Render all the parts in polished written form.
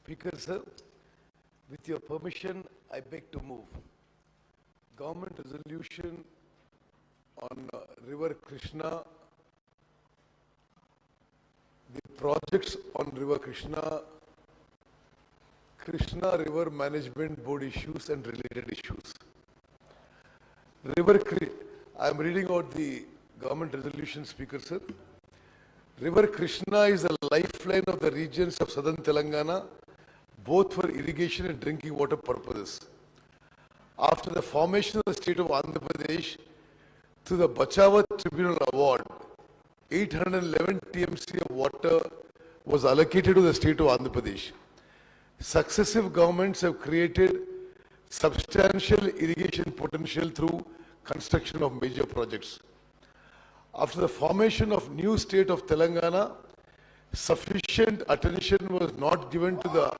Speaker, sir, with your permission, I beg to move. Government resolution on River Krishna, the projects on River Krishna, Krishna River Management Board issues and related issues. I am reading out the government resolution, Speaker, sir. River Krishna is the lifeline of the regions of southern Telangana, both for irrigation and drinking water purposes. After the formation of the state of Andhra Pradesh, through the Bachava Tribunal Award, 811 TMC of water was allocated to the state of Andhra Pradesh. Successive governments have created substantial irrigation potential through construction of major projects. After the formation of new state of Telangana, sufficient attention was not given to the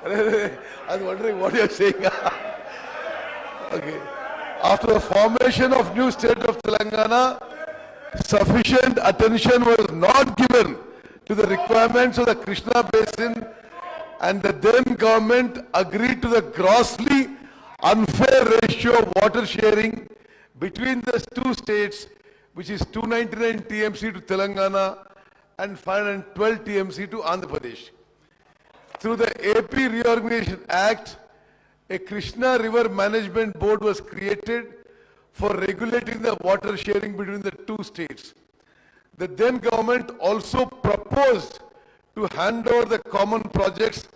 I was wondering what you're saying. Okay. After the formation of new state of Telangana, sufficient attention was not given to the requirements of the Krishna Basin, and the then government agreed to the grossly unfair ratio of water sharing between the two states, which is 299 TMC to Telangana and 512 TMC to Andhra Pradesh. Through the AP Reorganization Act, a Krishna River Management Board was created for regulating the water sharing between the two states. The then government also proposed to hand over the common projects,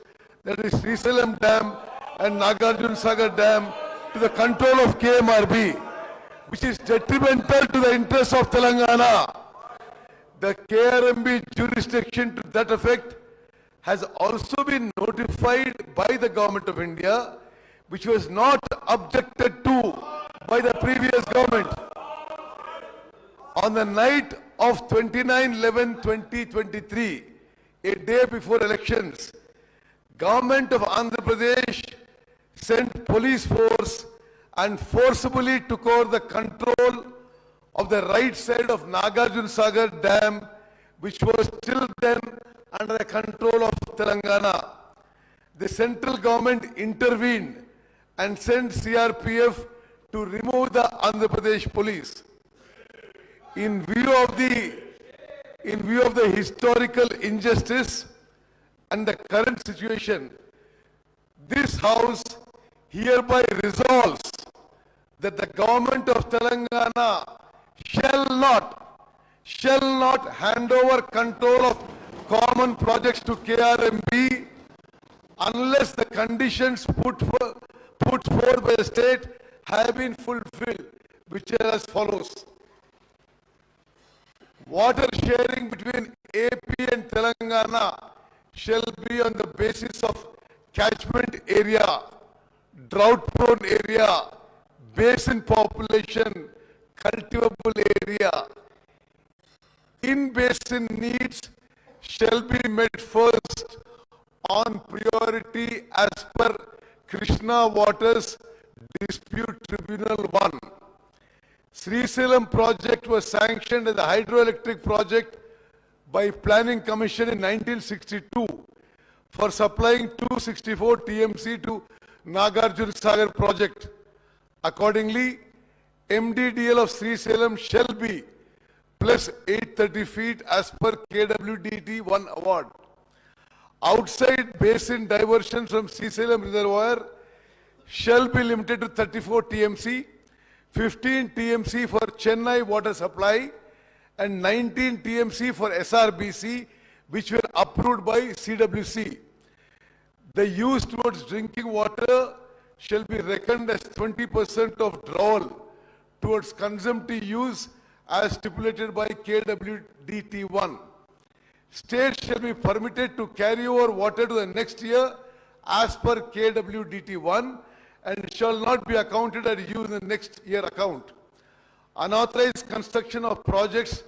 that is Srisailam Dam and Nagarjuna Sagar Dam, to the control of KMRB, which is detrimental to the interests of Telangana. The KRMB jurisdiction to that effect has also been notified by the Government of India, which was not objected to by the previous government. On the night of 29/11/2023, a day before elections, Government of Andhra Pradesh sent police force and forcibly took over the control of the right side of Nagarjuna Sagar Dam, which was till then under the control of Telangana. The central government intervened and sent CRPF to remove the Andhra Pradesh police. In view of the historical injustice and the current situation, this House hereby resolves that the government of Telangana shall not hand over control of common projects to KRMB unless the conditions put forth by the state have been fulfilled, which are as follows. Water sharing between AP and Telangana shall be on the basis of catchment area, drought-prone area, basin population, cultivable area. In-basin needs shall be met first on priority as per Krishna Waters Dispute Tribunal 1. Srisailam project was sanctioned as a hydroelectric project by Planning Commission in 1962 for supplying 264 TMC to Nagarjuna Sagar project. Accordingly, MDDL of Srisailam shall be plus 830 feet as per KWDT 1 award. Outside basin diversion from Srisailam reservoir shall be limited to 34 TMC, 15 TMC for Chennai water supply and 19 TMC for SRBC, which were approved by CWC. The use towards drinking water shall be reckoned as 20% of drawal towards consumptive use as stipulated by KWDT 1. States shall be permitted to carry over water to the next year as per KWDT 1 and shall not be accounted as use in the next year account. Unauthorized construction of projects,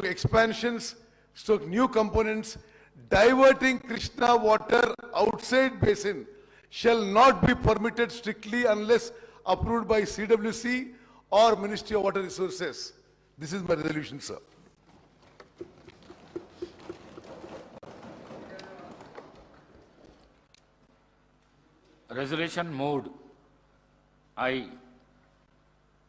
expansions, new components, diverting Krishna water outside basin shall not be permitted strictly unless approved by CWC or Ministry of Water Resources. This is my resolution, sir. Resolution moved.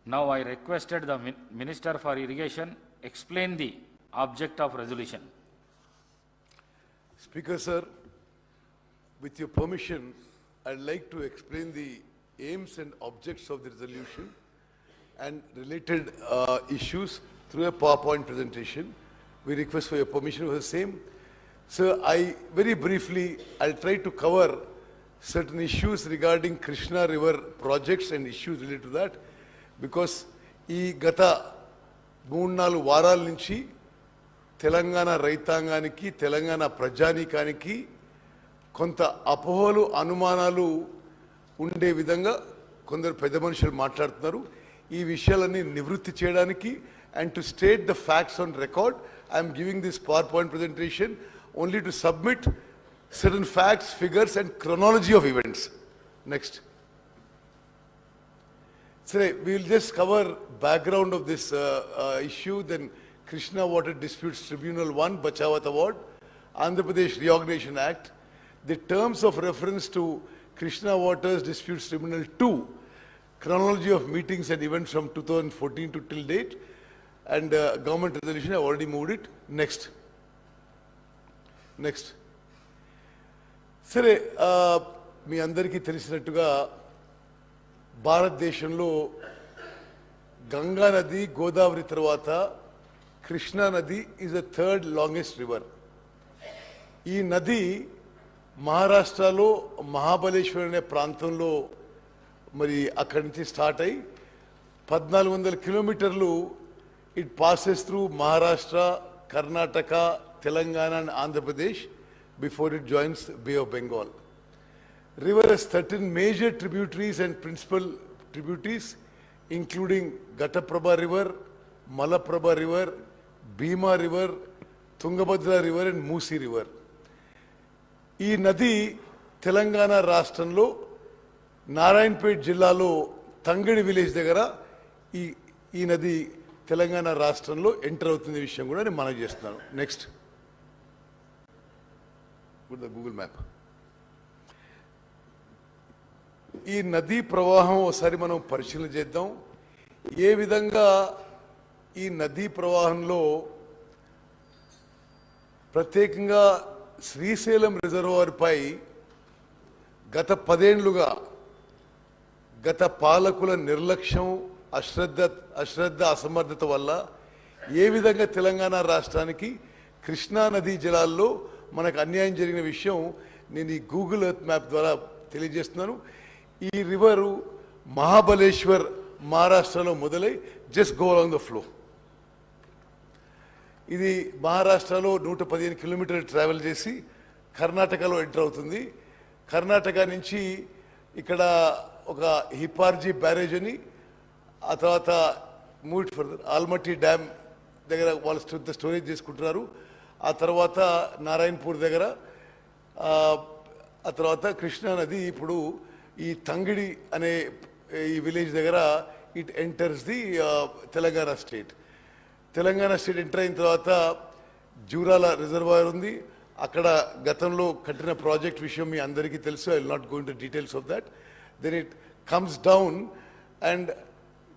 Now I requested the Minister for Irrigation explain the object of resolution. Speaker, sir, with your permission, I'd like to explain the aims and objects of the resolution and related issues through a PowerPoint presentation. We request for your permission for the same. Sir, very briefly, I'll try to cover certain issues regarding Krishna River projects and issues related to that, because ఈ గత 3-4 వారాల నుంచి తెలంగాణ రైతాంగానికి తెలంగాణ ప్రజానీకానికి కొంత అపోహలు అనుమానాలు ఉండే విధంగా కొందరు పెద్ద మనుషులు మాట్లాడుతున్నారు. ఈ విషయాలన్నీ నివృత్తి చేయడానికి and to state the facts on record, I am giving this PowerPoint presentation only to submit certain facts, figures and chronology of events. Next. So we will just cover background of this issue, then Krishna Water Disputes Tribunal 1, Bachawat Award, Andhra Pradesh Reorganization Act, the terms of reference to Krishna Waters Disputes Tribunal 2, chronology of meetings and events from 2014 to till date, and government resolution, I have already moved it. Next. Next. సరే, మీ అందరికీ తెలిసినట్టుగా భారతదేశంలో గంగా నది గోదావరి తర్వాత కృష్ణా నది is the 3rd longest river. ఈ నది మహారాష్ట్రలో మహాబలేశ్వర్ అనే ప్రాంతంలో మరి అక్కడి నుంచి స్టార్ట్ అయ్యి 1400 కిలోమీటర్లు it passes through Maharashtra, Karnataka, Telangana and Andhra Pradesh before it joins Bay of Bengal. River has 13 major tributaries and principal tributaries, including Ghataprabha River, Malaprabha River, Bhima River, Tungabhadra River and Musi River. ఈ నది తెలంగాణ రాష్ట్రంలో నారాయణపేట్ జిల్లాలో తంగడి విలేజ్ దగ్గర ఈ నది తెలంగాణ రాష్ట్రంలో ఎంటర్ అవుతున్న విషయం కూడా నేను మనవి చేస్తున్నాను. Next. With the Google map. ఈ నదీ ప్రవాహం ఒకసారి మనం పరిశీలన చేద్దాం. ఏ విధంగా ఈ నదీ ప్రవాహంలో ప్రత్యేకంగా శ్రీశైలం రిజర్వాయర్ పై గత 10 ఏళ్లుగా గత పాలకుల నిర్లక్ష్యం, అశ్రద్ధ, అసమర్థత వల్ల ఏ విధంగా తెలంగాణ రాష్ట్రానికి కృష్ణా నదీ జలాల్లో మనకు అన్యాయం జరిగిన విషయం నేను ఈ గూగుల్ ఎర్త్ మ్యాప్ ద్వారా తెలియజేస్తున్నాను. ఈ రివరు మహాబలేశ్వర్ మహారాష్ట్రలో మొదలై just go along the flow. ఇది మహారాష్ట్రలో 115 కిలోమీటర్లు ట్రావెల్ చేసి కర్ణాటకలో ఎంటర్ అవుతుంది. కర్ణాటక నుంచి ఇక్కడ ఒక హిపార్జీ బ్యారేజ్ అని, ఆ తర్వాత మూవ్ ఫర్దర్ ఆల్మట్టి డ్యామ్ దగ్గర వాళ్ళు స్టోరేజ్ చేసుకుంటున్నారు. ఆ తర్వాత నారాయణపూర్ దగ్గర, ఆ తర్వాత కృష్ణా నది ఇప్పుడు ఈ తంగిడి అనే ఈ విలేజ్ దగ్గర it enters the Telangana state. Telangana state enter అయిన తర్వాత జూరాల రిజర్వాయర్ ఉంది. అక్కడ గతంలో కట్టిన ప్రాజెక్ట్ విషయం మీ అందరికీ తెలుసు. I will not go into details of that. Then it comes down and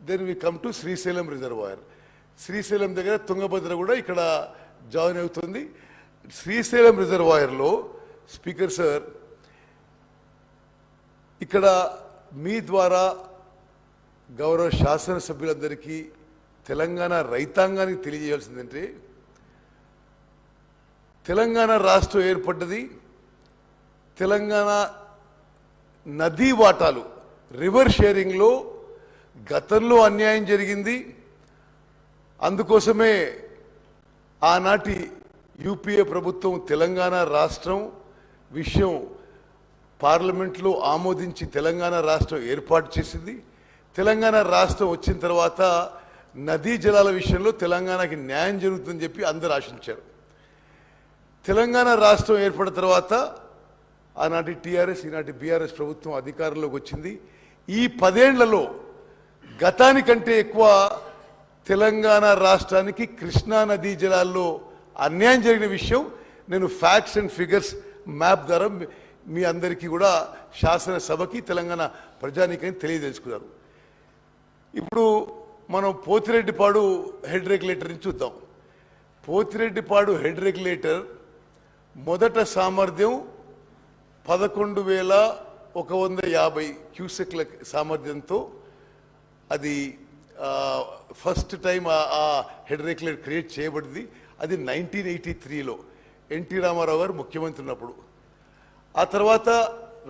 then we come to Srisailam reservoir. Srisailam దగ్గర తుంగభద్ర కూడా ఇక్కడ జాయిన్ అవుతుంది. శ్రీశైలం రిజర్వాయర్లో స్పీకర్ సార్, ఇక్కడ మీ ద్వారా గౌరవ శాసనసభ్యులందరికీ తెలంగాణ రైతాంగానికి తెలియజేయాల్సిందంటే, తెలంగాణ రాష్ట్రం ఏర్పడ్డది తెలంగాణ నదీ వాటాలు రివర్ షేరింగ్లో గతంలో అన్యాయం జరిగింది. అందుకోసమే ఆనాటి యూపీఏ ప్రభుత్వం తెలంగాణ రాష్ట్రం విషయం పార్లమెంట్లో ఆమోదించి తెలంగాణ రాష్ట్రం ఏర్పాటు చేసింది. తెలంగాణ రాష్ట్రం వచ్చిన తర్వాత నదీ జలాల విషయంలో తెలంగాణకి న్యాయం జరుగుతుందని చెప్పి అందరూ ఆశించారు. తెలంగాణ రాష్ట్రం ఏర్పడిన తర్వాత ఆనాటి టీఆర్ఎస్, ఈనాటి బీఆర్ఎస్ ప్రభుత్వం అధికారంలోకి వచ్చింది. ఈ 10 ఏళ్లలో గతానికంటే ఎక్కువ తెలంగాణ రాష్ట్రానికి కృష్ణా నదీ జలాల్లో అన్యాయం జరిగిన విషయం నేను ఫ్యాక్ట్స్ అండ్ ఫిగర్స్ మ్యాప్ ద్వారా మీ అందరికీ కూడా శాసనసభకి తెలంగాణ ప్రజానీకానికి తెలియదలుచుకున్నారు. ఇప్పుడు మనం పోతిరెడ్డిపాడు హెడ్ రెగ్యులేటర్ని చూద్దాం. పోతిరెడ్డిపాడు హెడ్ రెగ్యులేటర్ మొదట సామర్థ్యం 11,150 క్యూసెక్ల సామర్థ్యంతో అది ఫస్ట్ టైం ఆ హెడ్ రెగ్యులేటర్ క్రియేట్ చేయబడింది. అది 1983లో ఎన్టీ రామారావు గారు ముఖ్యమంత్రి ఉన్నప్పుడు. ఆ తర్వాత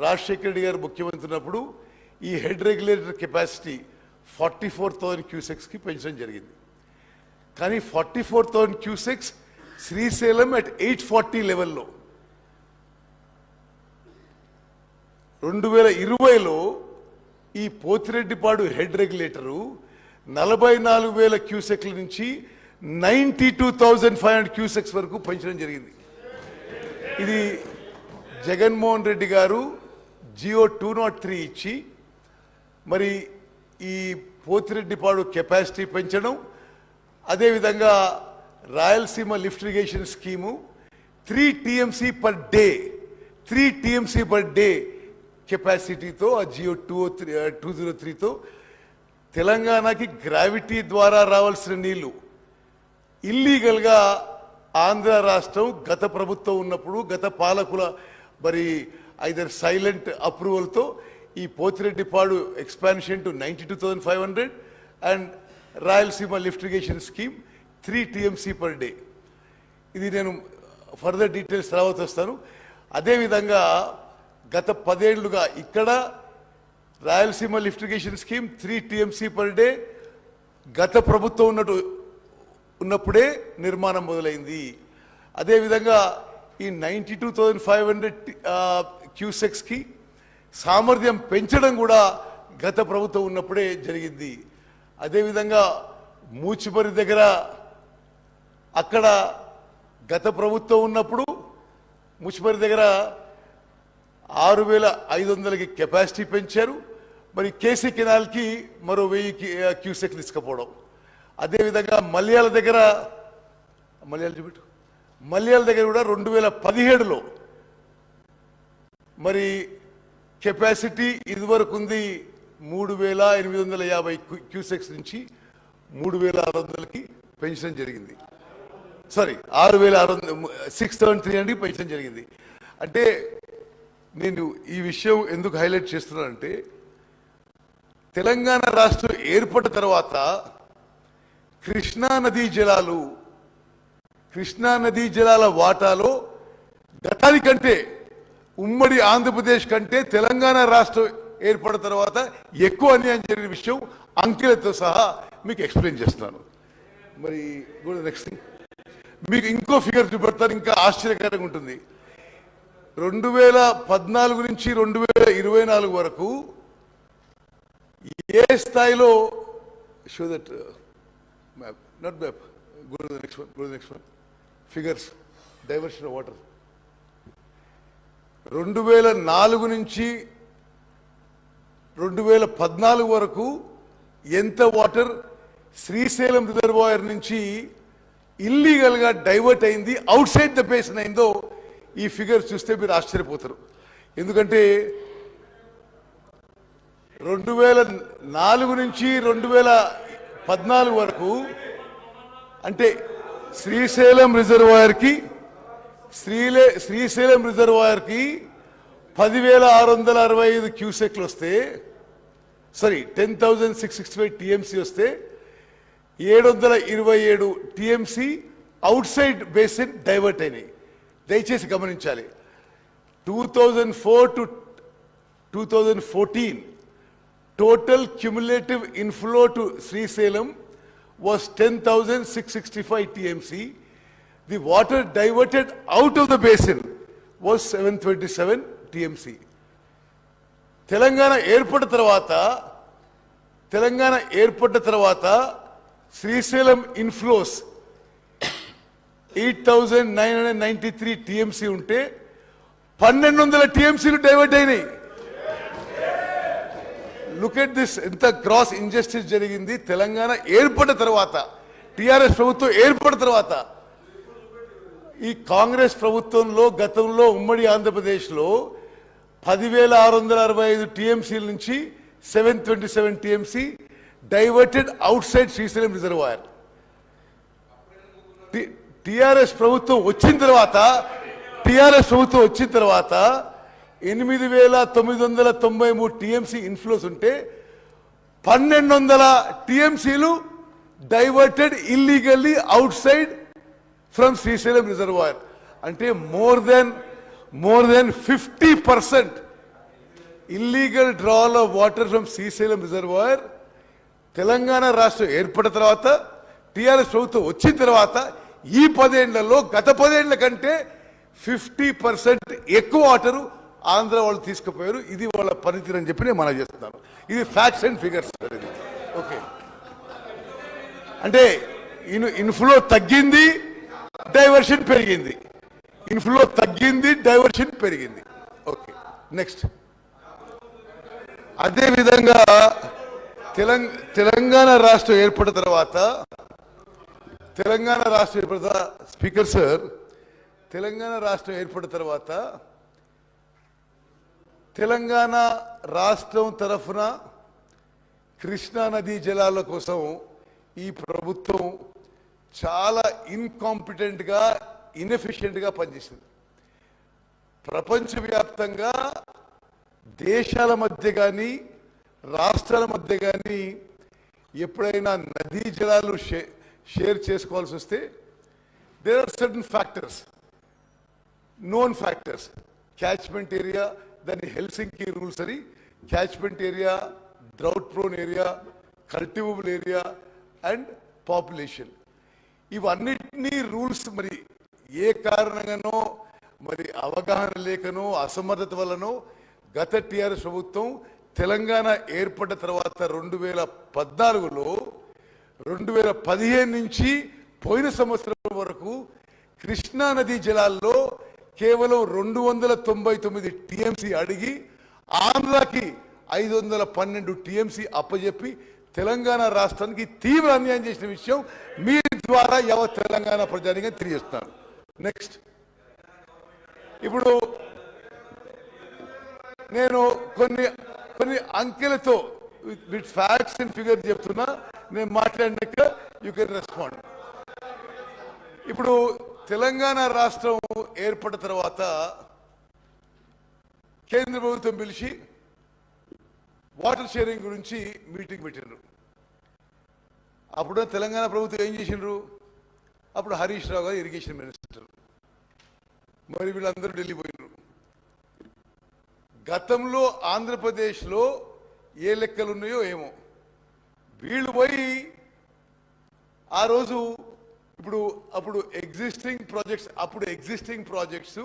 రాజశేఖర రెడ్డి గారు ముఖ్యమంత్రి ఉన్నప్పుడు ఈ హెడ్ రెగ్యులేటర్ కెపాసిటీ 44,000 క్యూసెక్స్కి పెంచడం జరిగింది. కానీ 44,000 క్యూసెక్స్ శ్రీశైలం అట్ 840 లెవెల్లో 2020లో ఈ పోతిరెడ్డిపాడు హెడ్ రెగ్యులేటరు 44,000 క్యూసెక్ల నుంచి 92,500 క్యూసెక్స్ వరకు పెంచడం జరిగింది. ఇది జగన్మోహన్ రెడ్డి గారు జియో 203 ఇచ్చి మరి ఈ పోతిరెడ్డిపాడు కెపాసిటీ పెంచడం, అదేవిధంగా Rayalaseema lift irrigation scheme 3 TMC per day కెపాసిటీతో ఆ జియో 203తో తెలంగాణకి గ్రావిటీ ద్వారా రావాల్సిన నీళ్లు ఇల్లీగల్గా ఆంధ్ర రాష్ట్రం గత ప్రభుత్వం ఉన్నప్పుడు గత పాలకుల మరి ఐదర్ సైలెంట్ అప్రూవల్తో ఈ Pothireddypadu expansion to 92,500 and Rayalaseema lift irrigation scheme 3 TMC per day. ఇది నేను ఫర్దర్ డీటెయిల్స్ తర్వాత వస్తాను. అదేవిధంగా గత 10 ఏళ్లుగా ఇక్కడ Rayalaseema lift irrigation scheme 3 TMC per day గత ప్రభుత్వం ఉన్నప్పుడే నిర్మాణం మొదలైంది. అదేవిధంగా ఈ 92,500 క్యూసెక్స్కి సామర్థ్యం పెంచడం కూడా గత ప్రభుత్వం ఉన్నప్పుడే జరిగింది. అదేవిధంగా మూచిపరి దగ్గర అక్కడ గత ప్రభుత్వం ఉన్నప్పుడు మూచిపరి దగ్గర 6,500కి కెపాసిటీ పెంచారు. మరి కేసీ కెనాల్కి మరో 1000 క్యూసెక్ తీసుకుపోవడం. అదేవిధంగా మల్యాల దగ్గర కూడా 2017లో మరి కెపాసిటీ ఇదివరకు ఉంది 3,850 క్యూసెక్స్ నుంచి 3,600కి పెంచడం జరిగింది. సారీ 6,300కి పెంచడం జరిగింది. అంటే నేను ఈ విషయం ఎందుకు హైలైట్ చేస్తున్నానంటే తెలంగాణ రాష్ట్రం ఏర్పడిన తర్వాత కృష్ణా నదీ జలాల వాటాలో గతానికంటే ఉమ్మడి ఆంధ్రప్రదేశ్ కంటే తెలంగాణ రాష్ట్రం ఏర్పడిన తర్వాత ఎక్కువ అన్యాయం జరిగిన విషయం అంకెలతో సహా మీకు ఎక్స్ప్లెయిన్ చేస్తున్నాను. మరి నెక్స్ట్ థింగ్ మీకు ఇంకో ఫిగర్ చూపెడతాను, ఇంకా ఆశ్చర్యకరంగా ఉంటుంది. 2014 నుంచి 2024 వరకు ఏ స్థాయిలో show that map not map go to the next one figures diversion of water 2004 నుంచి 2014 వరకు ఎంత వాటర్ శ్రీశైలం రిజర్వాయర్ నుంచి ఇల్లీగల్గా డైవర్ట్ అయింది, అవుట్ సైడ్ ద బేసిన్ అయిందో ఈ ఫిగర్ చూస్తే మీరు ఆశ్చర్యపోతారు. ఎందుకంటే 2004 నుంచి 2014 వరకు అంటే శ్రీశైలం రిజర్వాయర్కి 10,665 క్యూసెక్లు వస్తే 10,665 TMC వస్తే 727 TMC out side basin divert అయినాయి. దయచేసి గమనించాలి. 2004 to 2014 total cumulative inflow to Srisailam was 10,665 TMC. The water diverted out of the basin was 727 TMC. Telangana ఏర్పడిన తర్వాత శ్రీశైలం ఇన్ఫ్లోస్ 8,993 TMC ఉంటే 1,200 TMCలు డైవర్ట్ అయినాయి. లుక్ ఎట్ దిస్, ఎంత క్రాస్ ఇంజస్టిస్ జరిగింది తెలంగాణ ఏర్పడిన తర్వాత. టిఆర్ఎస్ ప్రభుత్వం ఏర్పడిన తర్వాత ఈ కాంగ్రెస్ ప్రభుత్వంలో గతంలో ఉమ్మడి ఆంధ్రప్రదేశ్లో 10,665 టీఎంసీల నుంచి 727 TMC diverted outside Srisailam reservoir. TRS ప్రభుత్వం వచ్చిన తర్వాత 8,993 టీఎంసీ ఇన్ఫ్లోస్ ఉంటే 1,200 టీఎంసీలు diverted illegally outside from Srisailam reservoir. అంటే more than 50% illegal drawal of water from Srisailam reservoir Telangana రాష్ట్రం ఏర్పడిన తర్వాత టిఆర్ఎస్ ప్రభుత్వం వచ్చిన తర్వాత ఈ 10 ఏళ్లలో గత 10 ఏళ్ల కంటే 50% ఎక్కువ వాటరు ఆంధ్ర వాళ్ళు తీసుకుపోయారు. ఇది వాళ్ళ పనితీరు అని చెప్పి నేను మనం చేస్తున్నాను. ఇది ఫ్యాక్ట్స్ అండ్ ఫిగర్స్. ఓకే, అంటే ఇన్ఫ్లో తగ్గింది, డైవర్షన్ పెరిగింది. ఇన్ఫ్లో తగ్గింది, డైవర్షన్ పెరిగింది. Okay, next. అదే విధంగా తెలంగాణ రాష్ట్రం ఏర్పడిన తర్వాత స్పీకర్ సార్, తెలంగాణ రాష్ట్రం ఏర్పడిన తర్వాత తెలంగాణ రాష్ట్రం తరఫున కృష్ణా నదీ జలాల కోసం ఈ ప్రభుత్వం చాలా ఇన్కాంపిటెంట్గా, ఇన్ఎఫిషియెంట్గా పనిచేసింది. ప్రపంచవ్యాప్తంగా దేశాల మధ్య కానీ రాష్ట్రాల మధ్య కానీ ఎప్పుడైనా నదీ జలాలు షేర్ చేసుకోవాల్సి వస్తే there are certain factors, known factors. Catchment area, దాన్ని హెల్సింకి రూల్స్ అని, catchment area, drought prone area, cultivable area and population. ఇవన్నిటినీ రూల్స్ మరి ఏ కారణంగానో, మరి అవగాహన లేకనో, అసమర్థత వల్లనో గత టిఆర్ఎస్ ప్రభుత్వం తెలంగాణ ఏర్పడిన తర్వాత 2014లో 2015 నుంచి పోయిన సంవత్సరం వరకు కృష్ణా నదీ జలాల్లో కేవలం 299 టీఎంసీ అడిగి ఆంధ్రాకి 512 టీఎంసీ అప్పజెప్పి తెలంగాణ రాష్ట్రానికి తీవ్ర అన్యాయం చేసిన విషయం మీ ద్వారా యావత్ తెలంగాణ ప్రజానిగా తెలియజేస్తున్నాను. నెక్స్ట్, ఇప్పుడు నేను కొన్ని అంకెలతో విత్ ఫ్యాక్ట్స్ అండ్ ఫిగర్ చెప్తున్నా. నేను మాట్లాడినాక యూ కెన్ రెస్పాండ్. ఇప్పుడు తెలంగాణ రాష్ట్రం ఏర్పడిన తర్వాత కేంద్ర ప్రభుత్వం పిలిచి వాటర్ షేరింగ్ గురించి మీటింగ్ పెట్టిండ్రు. అప్పుడు తెలంగాణ ప్రభుత్వం ఏం చేసిండ్రు? అప్పుడు హరీష్ రావు గారు ఇరిగేషన్ మినిస్టర్, మరి వీళ్ళందరూ ఢిల్లీ పోయినరు. గతంలో ఆంధ్రప్రదేశ్లో ఏ లెక్కలు ఉన్నాయో ఏమో, వీళ్ళు పోయి ఆ రోజు అప్పుడు ఎగ్జిస్టింగ్ ప్రాజెక్ట్స్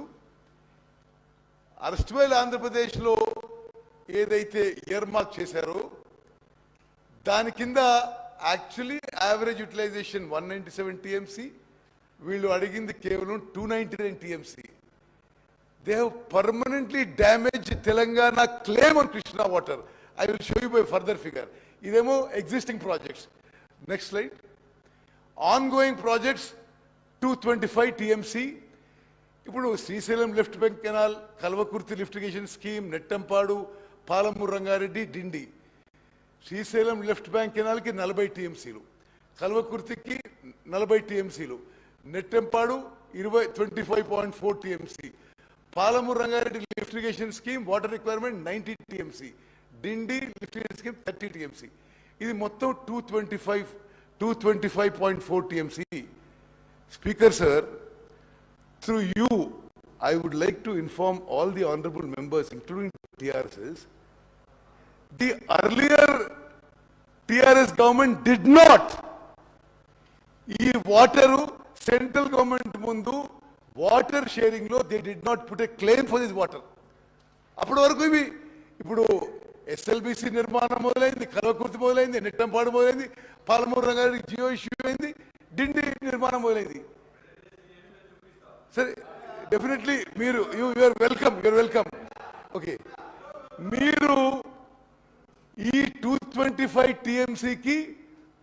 అరెస్ట్వైల్ ఆంధ్రప్రదేశ్లో ఏదైతే ఇయర్ మార్క్ చేశారో దాని కింద యాక్చువల్లీ యావరేజ్ యూటిలైజేషన్ 197 టీఎంసీ, వీళ్ళు అడిగింది కేవలం 299 TMC. They have permanently damaged Telangana claim on Krishna water. I will show you by further figure. Idemo existing projects. Next slide. Ongoing projects 225 TMC. Ipudu Srisailam lift bank canal, Kalvakurthi lift irrigation scheme, Nettampadu, Palamur Rangareddy, Dindi. Srisailam lift bank canal ki 40 TMC lu. Kalvakurthi ki 40 TMC lu. Nettampadu 25.4 TMC. Palamur Rangareddy lift irrigation scheme water requirement 90 TMC. Dindi lift irrigation scheme 30 TMC. This is 225.4 TMC. Speaker sir, through you, I would like to inform all the honorable members, including TRSs, the earlier TRS government did not. Ee water central government mundu water sharing లో they did not put a claim for this water. అప్పటి వరకు ఇవి ఇప్పుడు SLBC నిర్మాణం మొదలైంది, కల్వకుర్తి మొదలైంది, నెట్టంపాడు మొదలైంది, Palamuru Rangareddy Jio issue అయింది, డిండి నిర్మాణం మొదలైంది. సరే, డెఫినెట్లీ మీరు యూఆర్ వెల్కమ్. ఓకే, మీరు ఈ 225 టీఎంసీకి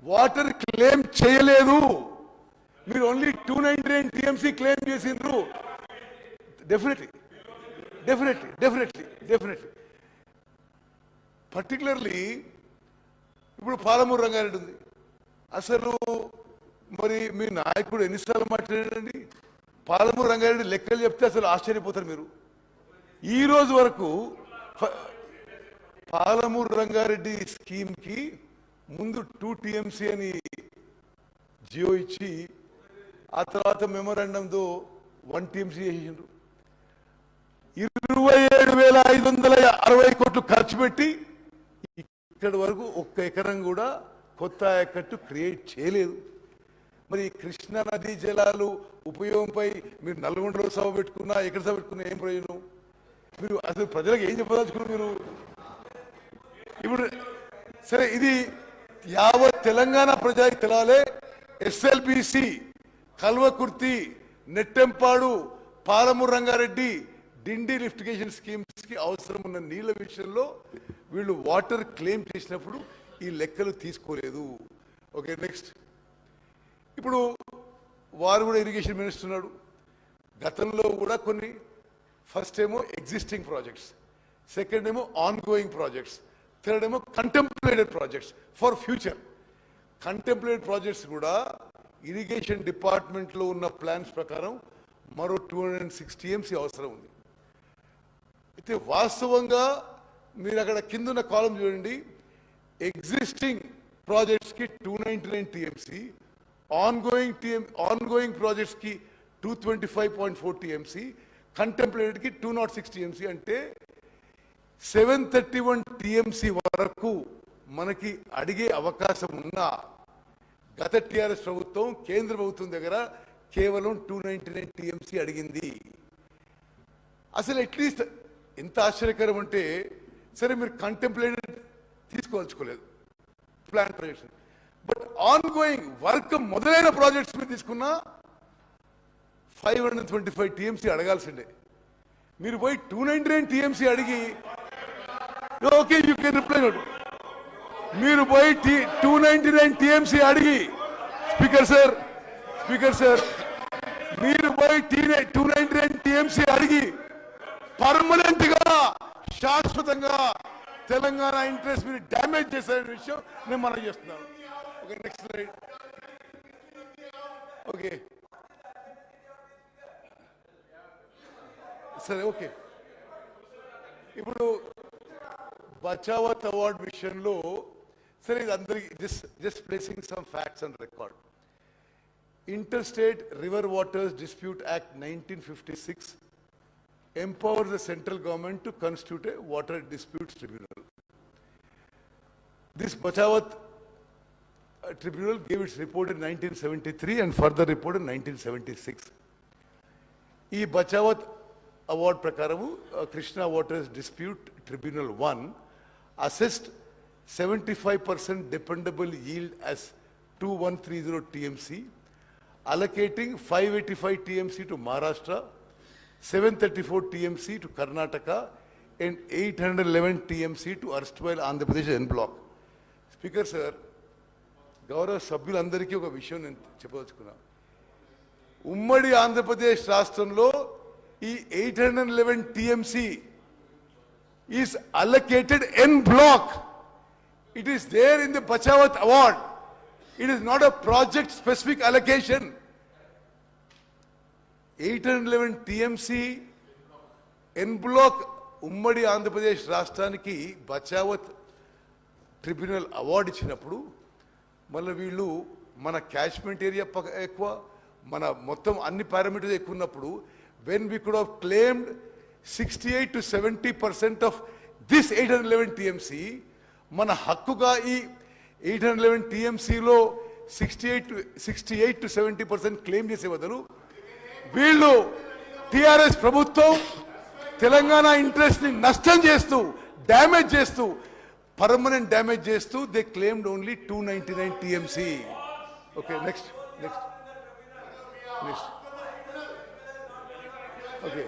వాటర్ క్లెయిమ్ చేయలేదు. మీరు ఓన్లీ 299 టీఎంసీ క్లెయిమ్ చేసిండ్రు. డెఫినెట్లీ డెఫినెట్లీ పర్టికులర్లీ ఇప్పుడు పాలమూరు రంగారెడ్డి ఉంది. అసలు మరి మీ నాయకుడు ఎన్నిసార్లు మాట్లాడాడండి? పాలమూరు రంగారెడ్డి లెక్కలు చెప్తే అసలు ఆశ్చర్యపోతారు మీరు. ఈ రోజు వరకు పాలమూరు రంగారెడ్డి స్కీమ్కి ముందు 2 TMC అని జియో ఇచ్చి ఆ తర్వాత మెమోరాండంతో 1 TMC చేసిండ్రు. 27,560 కోట్లు ఖర్చు పెట్టి ఇక్కడి వరకు ఒక్క ఎకరం కూడా కొత్త ఆయకట్టు క్రియేట్ చేయలేదు. మరి కృష్ణా నదీ జలాలు ఉపయోగంపై మీరు నల్గొండలో సభ పెట్టుకున్నా, ఎక్కడ సభ పెట్టుకున్నా ఏం ప్రయోజనం? మీరు అసలు ప్రజలకు ఏం చెప్పదలుచుకున్నారు మీరు? ఇప్పుడు సరే, ఇది యావత్ తెలంగాణ ప్రజలకు తెలాలే. SLBC, కల్వకుర్తి, నెట్టెంపాడు, పాలమూరు రంగారెడ్డి, డిండి లిఫ్టిగేషన్ స్కీమ్స్ కి అవసరం ఉన్న నీళ్ల విషయంలో వీళ్ళు వాటర్ క్లెయిమ్ చేసినప్పుడు ఈ లెక్కలు తీసుకోలేదు. Okay, next. ఇప్పుడు వారు కూడా ఇరిగేషన్ మినిస్టర్ ఉన్నాడు. గతంలో కూడా కొన్ని, ఫస్ట్ ఏమో ఎగ్జిస్టింగ్ ప్రాజెక్ట్స్, సెకండ్ ఏమో ఆన్ గోయింగ్ ప్రాజెక్ట్స్, థర్డ్ ఏమో contemplated projects for future. Contemplated projects కూడా ఇరిగేషన్ డిపార్ట్మెంట్లో ఉన్న ప్లాన్స్ ప్రకారం మరో 206 TMC అవసరం ఉంది. అయితే వాస్తవంగా మీరు అక్కడ కింద ఉన్న కాలం చూడండి, ఎగ్జిస్టింగ్ ప్రాజెక్ట్స్ కి 299 TMC, ఆన్ గోయింగ్ ప్రాజెక్ట్స్ కి 225.4 TMC, కంటెంప్లేటెడ్ కి 206 TMC. అంటే 731 TMC వరకు మనకి అడిగే అవకాశం ఉన్నా గత టిఆర్ఎస్ ప్రభుత్వం కేంద్ర ప్రభుత్వం దగ్గర కేవలం 299 TMC అడిగింది. అసలు అట్లీస్ట్ ఎంత ఆశ్చర్యకరం అంటే, సరే మీరు కంటెంప్లేటెడ్ తీసుకోవాల్చుకోలేదు plan projects, but ongoing work మొదలైన ప్రాజెక్ట్స్ మీద తీసుకున్నా 525 TMC అడగాల్సిందే. మీరు పోయి 299 TMC అడిగి, ఓకే యూ కెన్ రిప్లై. మీరు పోయి 299 TMC అడిగి, స్పీకర్ సార్ మీరు పోయి 299 TMC అడిగి పర్మనెంట్ గా, శాశ్వతంగా తెలంగాణ ఇంట్రెస్ట్ మీరు డ్యామేజ్ చేశారనే విషయం నేను మనం చేస్తున్నాను. Okay, next slide. ఓకే సరే, ఓకే. ఇప్పుడు బచావత్ అవార్డ్ విషయంలో సరే, ఇది అందరికి just placing some facts and record. Interstate river waters dispute act 1956 empowers the central government to constitute a water disputes tribunal. This Bachawat tribunal gave its report in 1973 and further report in 1976. ఈ Bachawat award ప్రకారము Krishna waters dispute tribunal 1 assessed 75% dependable yield as 2130 TMC, allocating 585 TMC to Maharashtra, 734 TMC to Karnataka and 811 TMC to erstwhile Andhra Pradesh en block. Speaker sir, గౌరవ సభ్యులందరికీ ఒక విషయం నేను చెప్పదలుచుకున్నా. ఉమ్మడి ఆంధ్రప్రదేశ్ రాష్ట్రంలో ఈ 811 TMC is allocated en block. It is there in the Bachawat award. It is not a project specific allocation. 811 TMC en block ఉమ్మడి ఆంధ్రప్రదేశ్ రాష్ట్రానికి బచావత్ ట్రిబ్యునల్ అవార్డు ఇచ్చినప్పుడు, మళ్ళీ వీళ్ళు మన క్యాచ్మెంట్ ఏరియా ఎక్కువ, మన మొత్తం అన్ని పారామీటర్స్ ఎక్కువ ఉన్నప్పుడు, when we could have claimed 68 to 70% of this 811 TMC, మన హక్కుగా ఈ 811 TMCలో 68 to 70% క్లెయిమ్ చేసే బదులు వీళ్ళు టిఆర్ఎస్ ప్రభుత్వం తెలంగాణ ఇంట్రెస్ట్ ని నష్టం చేస్తూ, డ్యామేజ్ చేస్తూ, పర్మనెంట్ డ్యామేజ్ చేస్తూ they claimed only 299 TMC. Okay, next. Okay.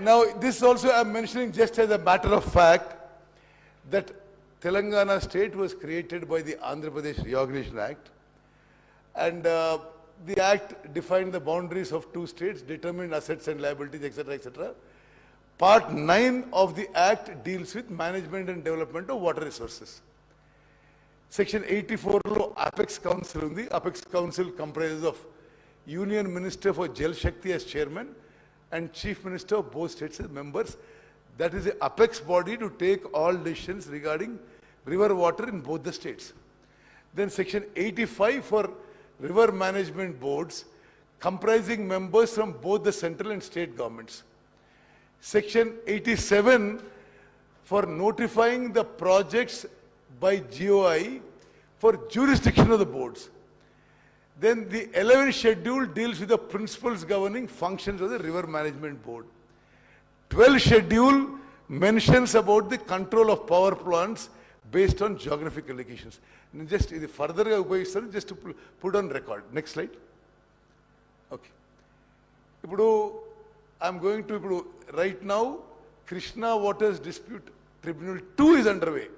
Now, this also I am mentioning just as a matter of fact that Telangana state was created by the Andhra Pradesh Reorganization Act, and the act defined the boundaries of two states, determined assets and liabilities, etc., etc. Part 9 of the Act deals with management and development of water resources. Section 84 lo Apex Council undi. Apex Council comprises of Union Minister for Jal Shakti as chairman and Chief Minister of both states as members. That is the apex body to take all decisions regarding river water in both the states. Then Section 85 for river management boards comprising members from both the central and state governments. Section 87 for notifying the projects by GOI for jurisdiction of the boards. Then the 11th schedule deals with the principles governing functions of the river management board. 12th schedule mentions about the control of power plants based on geographical locations. Just further just to put on record. Next slide. Okay. I'm going to right now Krishna Waters Dispute Tribunal 2 is underway.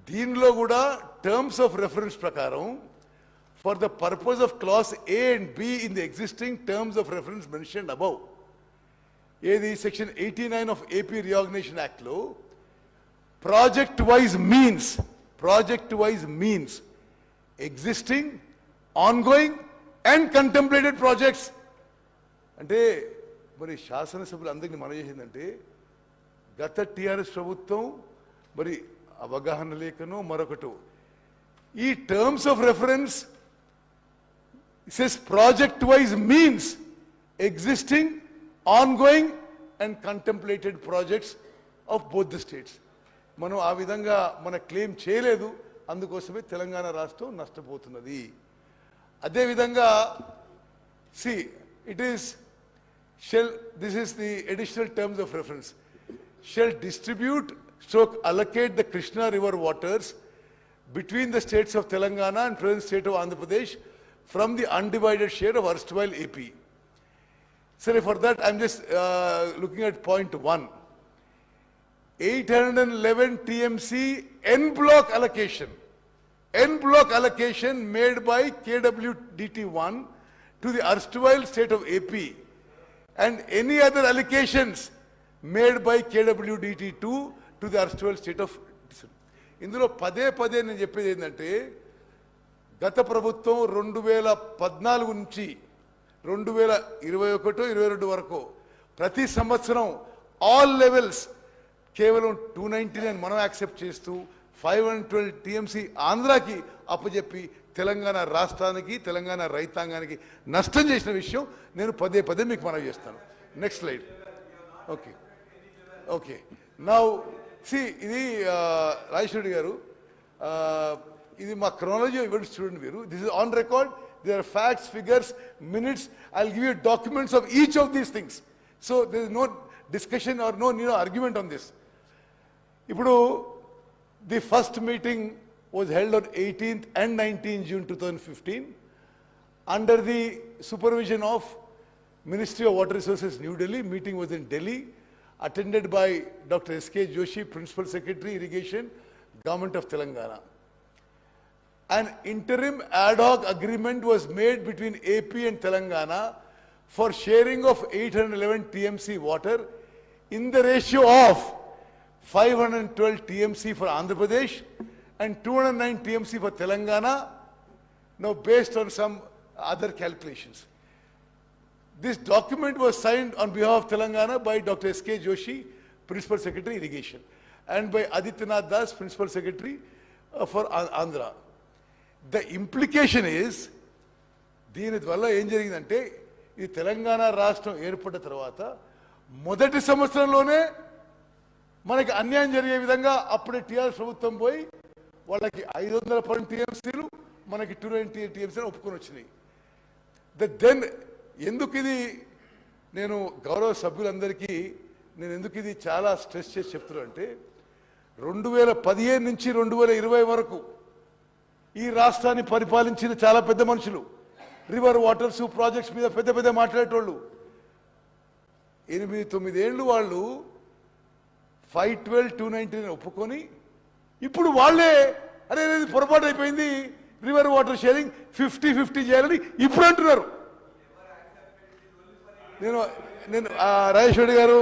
దీనిలో కూడా terms of reference ప్రకారం for the purpose of clause A and B in the existing terms of reference mentioned above. ఏది section 89 of AP Reorganization Act లో project wise means existing, ongoing and contemplated projects. అంటే మరి శాసనసభ్యులు అందరికీ మనం చేసిందంటే గత టిఆర్ఎస్ ప్రభుత్వం మరి అవగాహన లేఖను మరొకటి ఈ terms of reference says project wise means existing, ongoing and contemplated projects of both the states. మనం ఆ విధంగా మన క్లెయిమ్ చేయలేదు, అందుకోసమే తెలంగాణ రాష్ట్రం నష్టపోతున్నది. అదే విధంగా see it is this is the additional terms of reference, shall distribute stroke allocate the Krishna river waters between the states of Telangana and present state of Andhra Pradesh from the undivided share of erstwhile AP. So for that I'm just looking at point 1. 811 TMC N block allocation made by KWDT1 to the erstwhile state of AP and any other allocations made by KWDT2 to the erstwhile state of. ఇందులో పదే నేను చెప్పేది ఏంటంటే గత ప్రభుత్వం 2014 నుంచి 2021-22 వరకు ప్రతి సంవత్సరం ఆల్ లెవెల్స్ కేవలం 299 మనం యాక్సెప్ట్ చేస్తూ 512 టీఎంసీ ఆంధ్రాకి అప్పచెప్పి తెలంగాణ రాష్ట్రానికి తెలంగాణ రైతాంగానికి నష్టం చేసిన విషయం నేను పదే మీకు మనవి చేస్తాను. Next slide. Okay now see ఇది రాజేశ్వరి గారు ఇది మా క్రోనాలజీ ఇవ్వండి చూడండి మీరు. This is on record, there are facts, figures, minutes. I will give you documents of each of these things. So there is no discussion or no argument on this. ఇప్పుడు the first meeting was held on 18th and 19th June 2015 under the supervision of Ministry of Water Resources, New Delhi. Meeting was in Delhi, attended by Dr. S.K. Joshi, Principal Secretary, Irrigation, Government of Telangana. An interim ad hoc agreement was made between AP and Telangana for sharing of 811 TMC water in the ratio of 512 TMC for Andhra Pradesh and 209 TMC for Telangana, now based on some other calculations. This document was signed on behalf of Telangana by Dr. S.K. Joshi, Principal Secretary, Irrigation, and by Adityanath Das, Principal Secretary for Andhra. The implication is, దీని వల్ల ఏం జరిగిందంటే ఈ తెలంగాణ రాష్ట్రం ఏర్పడిన తర్వాత మొదటి సంవత్సరంలోనే మనకి అన్యాయం జరిగే విధంగా అప్పుడే టీఆర్ఎస్ ప్రభుత్వం పోయి వాళ్ళకి 512 టీఎంసీలు మనకి 290 టీఎంసీలు ఒప్పుకొని వచ్చినాయి. దెన్ ఎందుకు ఇది నేను గౌరవ సభ్యులందరికీ నేను ఎందుకు ఇది చాలా స్ట్రెస్ చేసి చెప్తున్నాను అంటే 2015 నుంచి 2020 వరకు ఈ రాష్ట్రాన్ని పరిపాలించిన చాలా పెద్ద మనుషులు, రివర్ వాటర్స్ ప్రాజెక్ట్స్ మీద పెద్ద మాట్లాడేటోళ్ళు 8-9 ఏళ్ళు వాళ్ళు 512, 290 ఒప్పుకొని ఇప్పుడు వాళ్ళే అరే పొరపాటు అయిపోయింది రివర్ వాటర్ షేరింగ్ 50-50 చేయాలని ఇప్పుడు అంటున్నారు. నేను రాజేశ్వరి గారు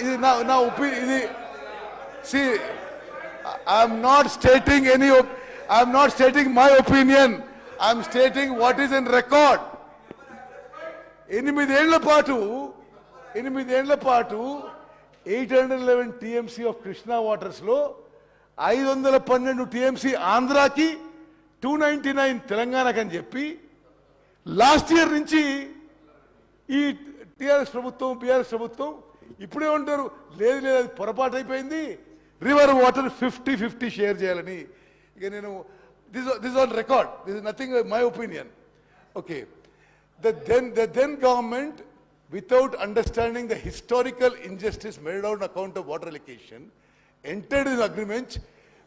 ఇది నా ఒపీనియన్. ఇది see, I'm not stating I'm not stating my opinion. I'm stating what is in record. 8 ఏళ్ల పాటు 811 TMC ఆఫ్ కృష్ణా వాటర్స్ లో 512 TMC ఆంధ్రాకి, 299 తెలంగాణకి అని చెప్పి లాస్ట్ ఇయర్ నుంచి ఈ టిఆర్ఎస్ ప్రభుత్వం, బిఆర్ఎస్ ప్రభుత్వం ఇప్పుడే ఉంటారు, లేదు లేదు అది పొరపాటు అయిపోయింది, రివర్ వాటర్ 50-50 షేర్ చేయాలని. ఇక నేను this on record, this is nothing my opinion. Okay, the then government, without understanding the historical injustice made out on account of water allocation, entered in agreements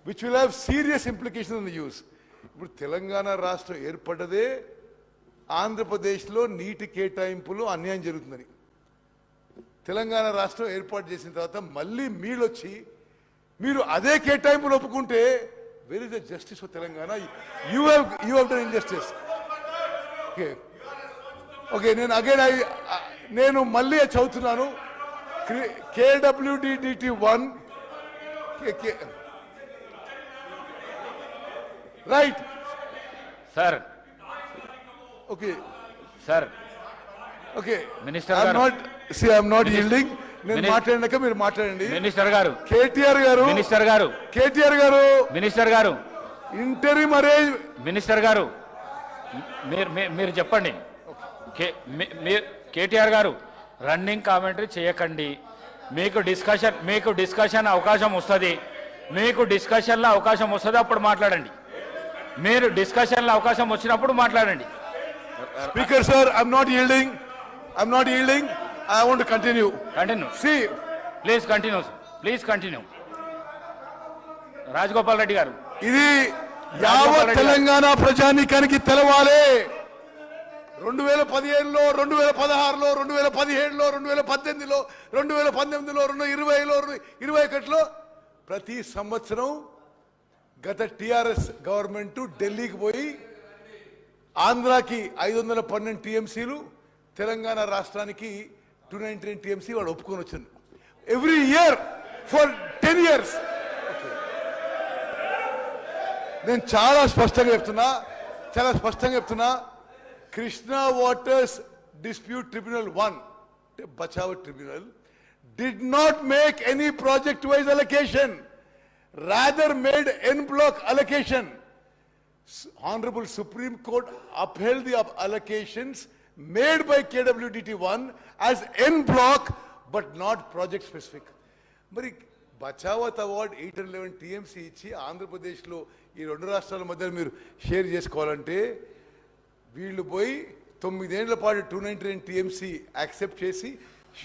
which will have serious implications on the use. ఇప్పుడు తెలంగాణ రాష్ట్రం ఏర్పడ్డదే ఆంధ్రప్రదేశ్లో నీటి కేటాయింపులు అన్యాయం జరుగుతుందని. తెలంగాణ రాష్ట్రం ఏర్పాటు చేసిన తర్వాత మళ్ళీ మీళ్ళొచ్చి మీరు అదే కేటాయింపులు ఒప్పుకుంటే where is the justice for Telangana? You have done injustice. Okay okay, నేను మళ్ళీ చదువుతున్నాను. KWDDT1 right sir. Okay sir, okay, minister I'm not yielding. నేను మాట్లాడినాక మీరు మాట్లాడండి. మినిస్టర్ గారు, కేటీఆర్ గారు, మినిస్టర్ గారు ఇంటరిమ్ అరేంజ్. మినిస్టర్ గారు మీరు చెప్పండి. కేటీఆర్ గారు రన్నింగ్ కామెంటరీ చేయకండి. మీకు డిస్కషన్ అవకాశం వస్తుంది. అప్పుడు మాట్లాడండి. మీరు డిస్కషన్లో అవకాశం వచ్చినప్పుడు మాట్లాడండి. Speaker sir, I'm not yielding. I want to continue. See, please continue. Rajagopal Reddy గారు, ఇది యావత్ తెలంగాణ ప్రజానీకానికి తెలవాలి. 2015లో, 2016లో, 2017లో, 2018లో, 2019లో, 2020లో, 2021లో ప్రతి సంవత్సరం గత టిఆర్ఎస్ గవర్నమెంట్ ఢిల్లీకి పోయి ఆంధ్రాకి 512 TMCలు, తెలంగాణ రాష్ట్రానికి 299 TMC వాళ్ళు ఒప్పుకొని వచ్చారు. Every year for 10 years. నేను చాలా స్పష్టంగా చెప్తున్నా, Krishna waters dispute tribunal 1, Bachawat tribunal, did not make any project wise allocation, rather made en bloc allocation. Honorable Supreme Court upheld the allocations made by KWDT1 as en bloc but not project specific. మరి Bachawat award 811 TMC ఇచ్చి ఆంధ్రప్రదేశ్లో ఈ రెండు రాష్ట్రాల మధ్య మీరు share చేసుకోవాలంటే వీళ్ళు పోయి 9 ఏళ్ల పాటు 299 TMC యాక్సెప్ట్ చేసి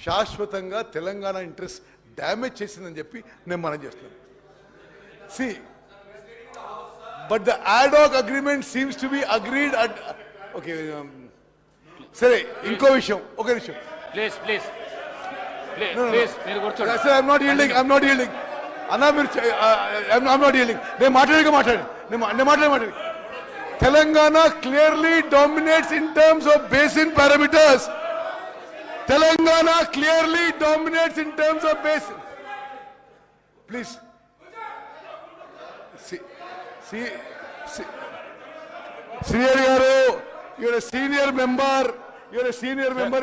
శాశ్వతంగా తెలంగాణ ఇంట్రెస్ట్ డ్యామేజ్ చేసిందని చెప్పి నేను మనం చేస్తున్నాను. See, but the ad hoc agreement seems to be agreed at. Okay, సరే, ఇంకో విషయం, ఒక నిమిషం. ప్లీజ్ మీరు కూర్చోండి. Sir, I'm not yielding. అన్నా మీరు I'm not yielding. నేను మాట్లాడి Telangana clearly dominates in terms of basin parameters. Please. Srihari garu, you're a senior member.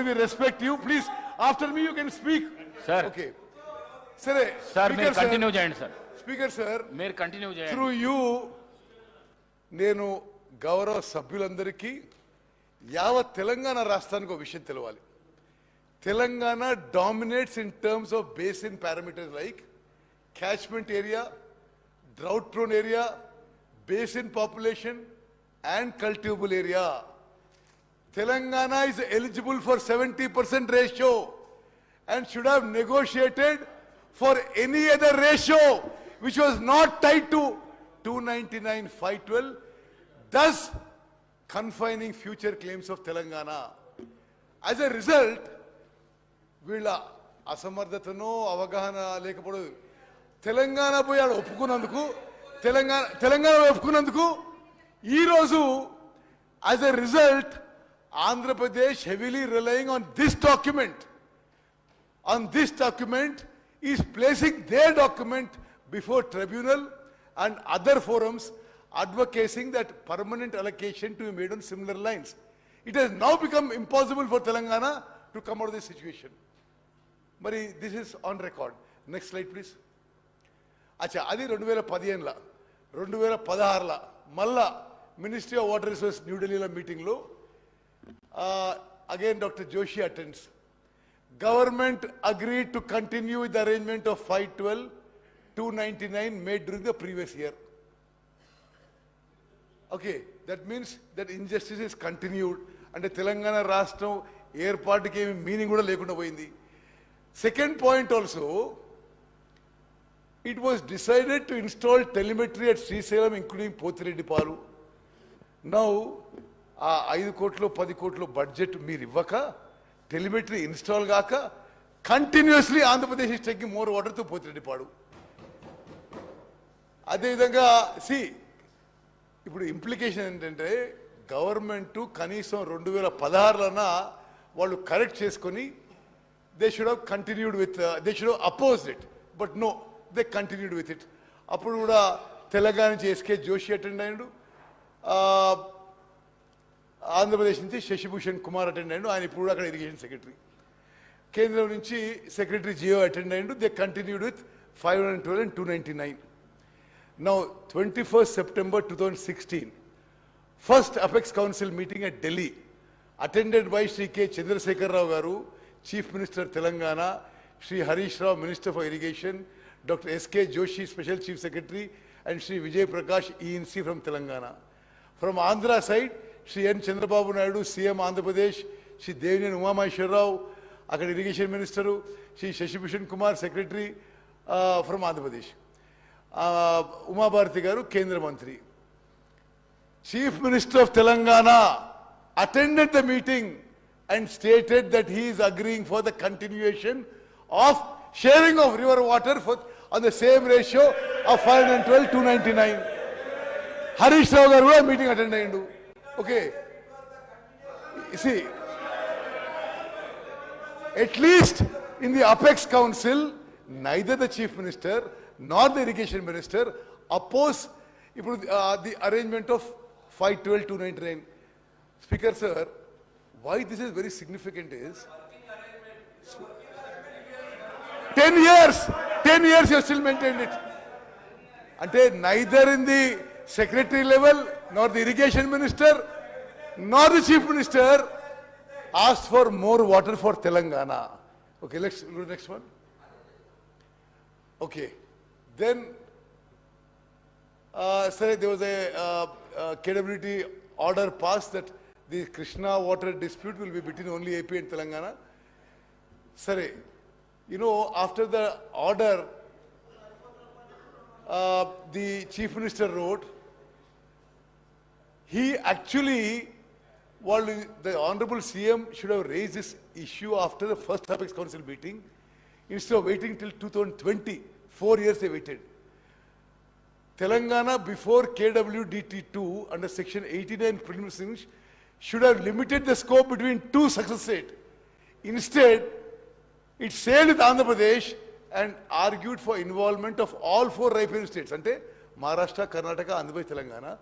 We respect you. Please, after me you can speak. Sir. Okay. Sir, మీరు continue చేయండి sir. Speaker sir, మీరు continue చేయండి. Through you, నేను గౌరవ సభ్యులందరికీ యావత్ తెలంగాణ రాష్ట్రానికి ఒక విషయం తెలవాలి. Telangana dominates in terms of basin parameters like catchment area, drought prone area, basin population and cultivable area. Telangana is eligible for 70% ratio and should have negotiated for any other ratio which was not tied to 299/512, thus confining future claims of Telangana. As a result, వీళ్ళ అసమర్థతనో అవగాహన లేకపోవడం, తెలంగాణ పోయి ఆడ ఒప్పుకున్నందుకు ఈరోజు as a result Andhra Pradesh heavily relying on this document. on this document is placing their document before tribunal and other forums advocating that permanent allocation to be made on similar lines. It has now become impossible for Telangana to come out of this situation. Mari, this is on record. Next slide, please. అచ్చా అది 2015ల 2016ల మళ్ళా ministry of water resource న్యూఢిల్లీలో మీటింగ్లో again doctor Joshi attends. Government agreed to continue with the arrangement of 512,299 made during the previous year. Okay, that means that injustice is continued. అంటే తెలంగాణ రాష్ట్రం ఏర్పాటుకి ఏమి meaning కూడా లేకుండా పోయింది. Second point also, it was decided to install telemetry at Srisalam including Pothireddy Palu. Now, 5 కోట్లు 10 కోట్లు budget మీరు ఇవ్వక టెలిమెట్రీ ఇన్స్టాల్ కాక continuously Andhra Pradesh is taking more water to Pothireddy పాడు. అదేవిధంగా ఇప్పుడు ఇంప్లికేషన్ ఏంటంటే గవర్నమెంట్ కనీసం 2016లోనా వాళ్ళు కరెక్ట్ చేసుకొని they should have continued with, they should have opposed it, but no, they continued with it. అప్పుడు కూడా తెలంగాణ నుంచి ఎస్కే జోషి అటెండ్ అయ్యాడు, ఆంధ్రప్రదేశ్ నుంచి శశిభూషణ్ కుమార్ అటెండ్ అయ్యాడు, ఆయన ఇప్పుడు అక్కడ ఇరిగేషన్ సెక్రటరీ. కేంద్రం నుంచి సెక్రటరీ జియో అటెండ్ అయ్యాడు. They continued with 512 and 299. Now 21st September 2016, first Apex Council meeting at Delhi, attended by Shri K. Chandrasekhar Rao Garu, Chief Minister Telangana, Shri Harish Rao, Minister for Irrigation, Dr. S.K. Joshi, Special Chief Secretary, and Shri Vijay Prakash, ENC from Telangana. From Andhra side, Shri N. Chandrababu Naidu, CM Andhra Pradesh, Shri Devinen Umamaheshwar Rao, Akkada Irrigation Minister, Shri Shashibhushan Kumar, Secretary from Andhra Pradesh. Uma Bharati Garu, Kendra Mantri. Chief Minister of Telangana attended the meeting and stated that he is agreeing for the continuation of sharing of river water on the same ratio of 512-299. Harish Rao garu meeting attend ayyindu. Okay, see, at least in the Apex Council, neither the Chief Minister nor the Irrigation Minister oppose the arrangement of 512-299. Speaker sir, why this is very significant is 10 years you still maintained it. Ante neither in the secretary level nor the irrigation minister nor the chief minister asked for more water for Telangana. Okay, let's go to the next one. Okay, then sir, there was a KWT order passed that the Krishna water dispute will be between only AP and Telangana. Sir, you know, after the order, the Chief Minister wrote, he actually, the Honorable CM should have raised this issue after the first Apex Council meeting, instead of waiting till 2020. 4 years they waited. Telangana before KWDT2 under section 89 preliminaries should have limited the scope between two success states. Instead, it sailed with Andhra Pradesh and argued for involvement of all 4 riparian states, ante Maharashtra, Karnataka, Andhra Pradesh, Telangana,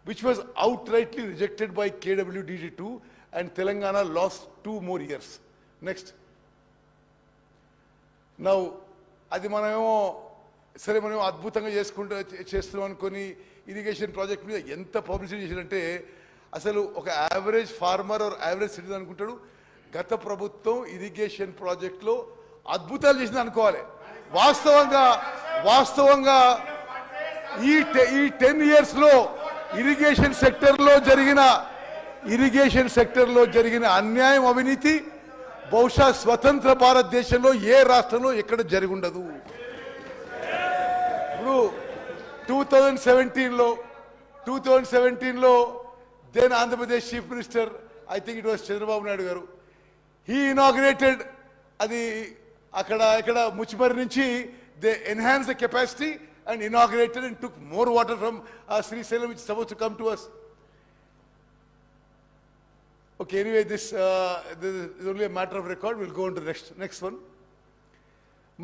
which was outrightly rejected by KWDT2, and Telangana lost 2 more years. Next. Now, అది మనమేమో సరే మనం అద్భుతంగా చేస్తున్నాం అనుకొని irrigation project మీద ఎంత publicity చేశారంటే అసలు ఒక average farmer or average citizen అనుకుంటాడు గత ప్రభుత్వం ఇరిగేషన్ ప్రాజెక్ట్లో అద్భుతాలు చేసింది అనుకోవాలి. వాస్తవంగా ఈ 10 years లో ఇరిగేషన్ సెక్టర్లో జరిగిన అన్యాయం, అవినీతి బహుశా స్వతంత్ర భారతదేశంలో ఏ రాష్ట్రంలో ఎక్కడ జరిగి ఉండదు. ఇప్పుడు 2017లో then Andhra Pradesh chief minister, I think it was Chandrababu Naidu garu, he inaugurated అది ఇక్కడ ముచ్చిమరి నుంచి they enhance the capacity and inaugurated and took more water from Srisailam which suppose to come to us. Okay, anyway, this is only a matter of record. We'll go on to the next one.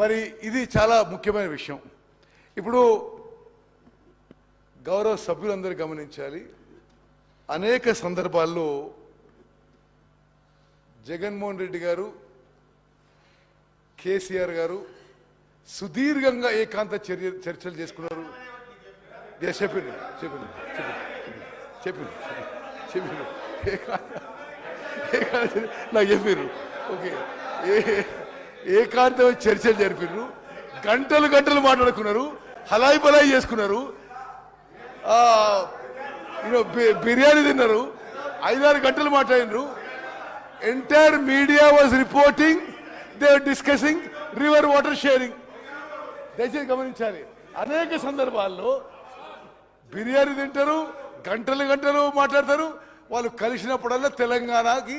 మరి ఇది చాలా ముఖ్యమైన విషయం. ఇప్పుడు గౌరవ సభ్యులందరూ గమనించాలి, అనేక సందర్భాల్లో జగన్మోహన్ రెడ్డి గారు, కేసీఆర్ గారు సుదీర్ఘంగా ఏకాంత చర్చలు చేసుకున్నారు. చెప్పింది నాకు చెప్పారు. ఓకే, ఏకాంత చర్చలు జరిపారు, గంటలు గంటలు మాట్లాడుకున్నారు, హలాయి బలాయి చేసుకున్నారు, బిర్యానీ తిన్నారు, 5-6 గంటలు మాట్లాడినారు. Entire media was reporting, they are discussing river water sharing. దయచేసి గమనించాలి, అనేక సందర్భాల్లో బిర్యానీ తింటారు, గంటలు గంటలు మాట్లాడతారు. వాళ్ళు కలిసినప్పుడల్లా తెలంగాణకి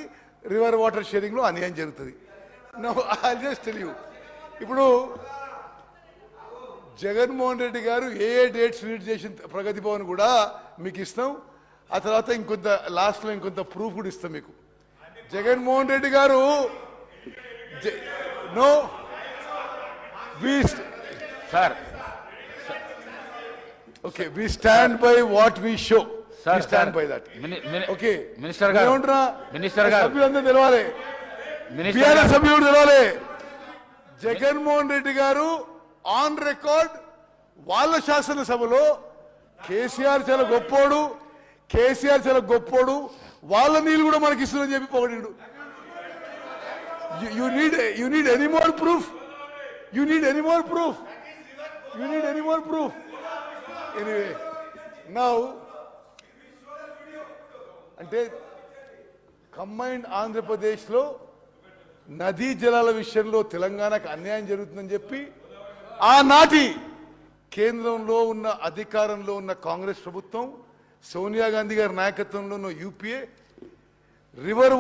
రివర్ వాటర్ షేరింగ్ లో అన్యాయం జరుగుతుంది. ఐ జస్ట్ టెల్ యూ, ఇప్పుడు జగన్మోహన్ రెడ్డి గారు ఏ డేట్స్ రీడ్ చేసిన ప్రగతి భవన్ కూడా మీకు ఇస్తాం. ఆ తర్వాత ఇంకొంత లాస్ట్లో ఇంకొంత ప్రూఫ్ కూడా ఇస్తాం మీకు. జగన్మోహన్ రెడ్డి గారు no sir, okay, we stand by what we show, we stand by that. Okay, minister గారు, సభ్యులందరూ తెలవాలి, బీఆర్ఎస్ సభ్యులు తెలవాలి. జగన్మోహన్ రెడ్డి గారు ఆన్ రికార్డ్ వాళ్ళ శాసనసభలో కేసీఆర్ చాలా గొప్పోడు, కేసీఆర్ చాలా గొప్పోడు, వాళ్ళ నీళ్ళు కూడా మనకి ఇస్తుందని చెప్పి పొగడిండు. You need any more proof, you need any more proof, you need any more proof. Anyway, now అంటే కంబైన్డ్ ఆంధ్రప్రదేశ్లో నదీ జలాల విషయంలో తెలంగాణకు అన్యాయం జరుగుతుందని చెప్పి ఆనాటి కేంద్రంలో ఉన్న అధికారంలో ఉన్న కాంగ్రెస్ ప్రభుత్వం, సోనియా గాంధీ గారి నాయకత్వంలో ఉన్న యూపీఏ రివర్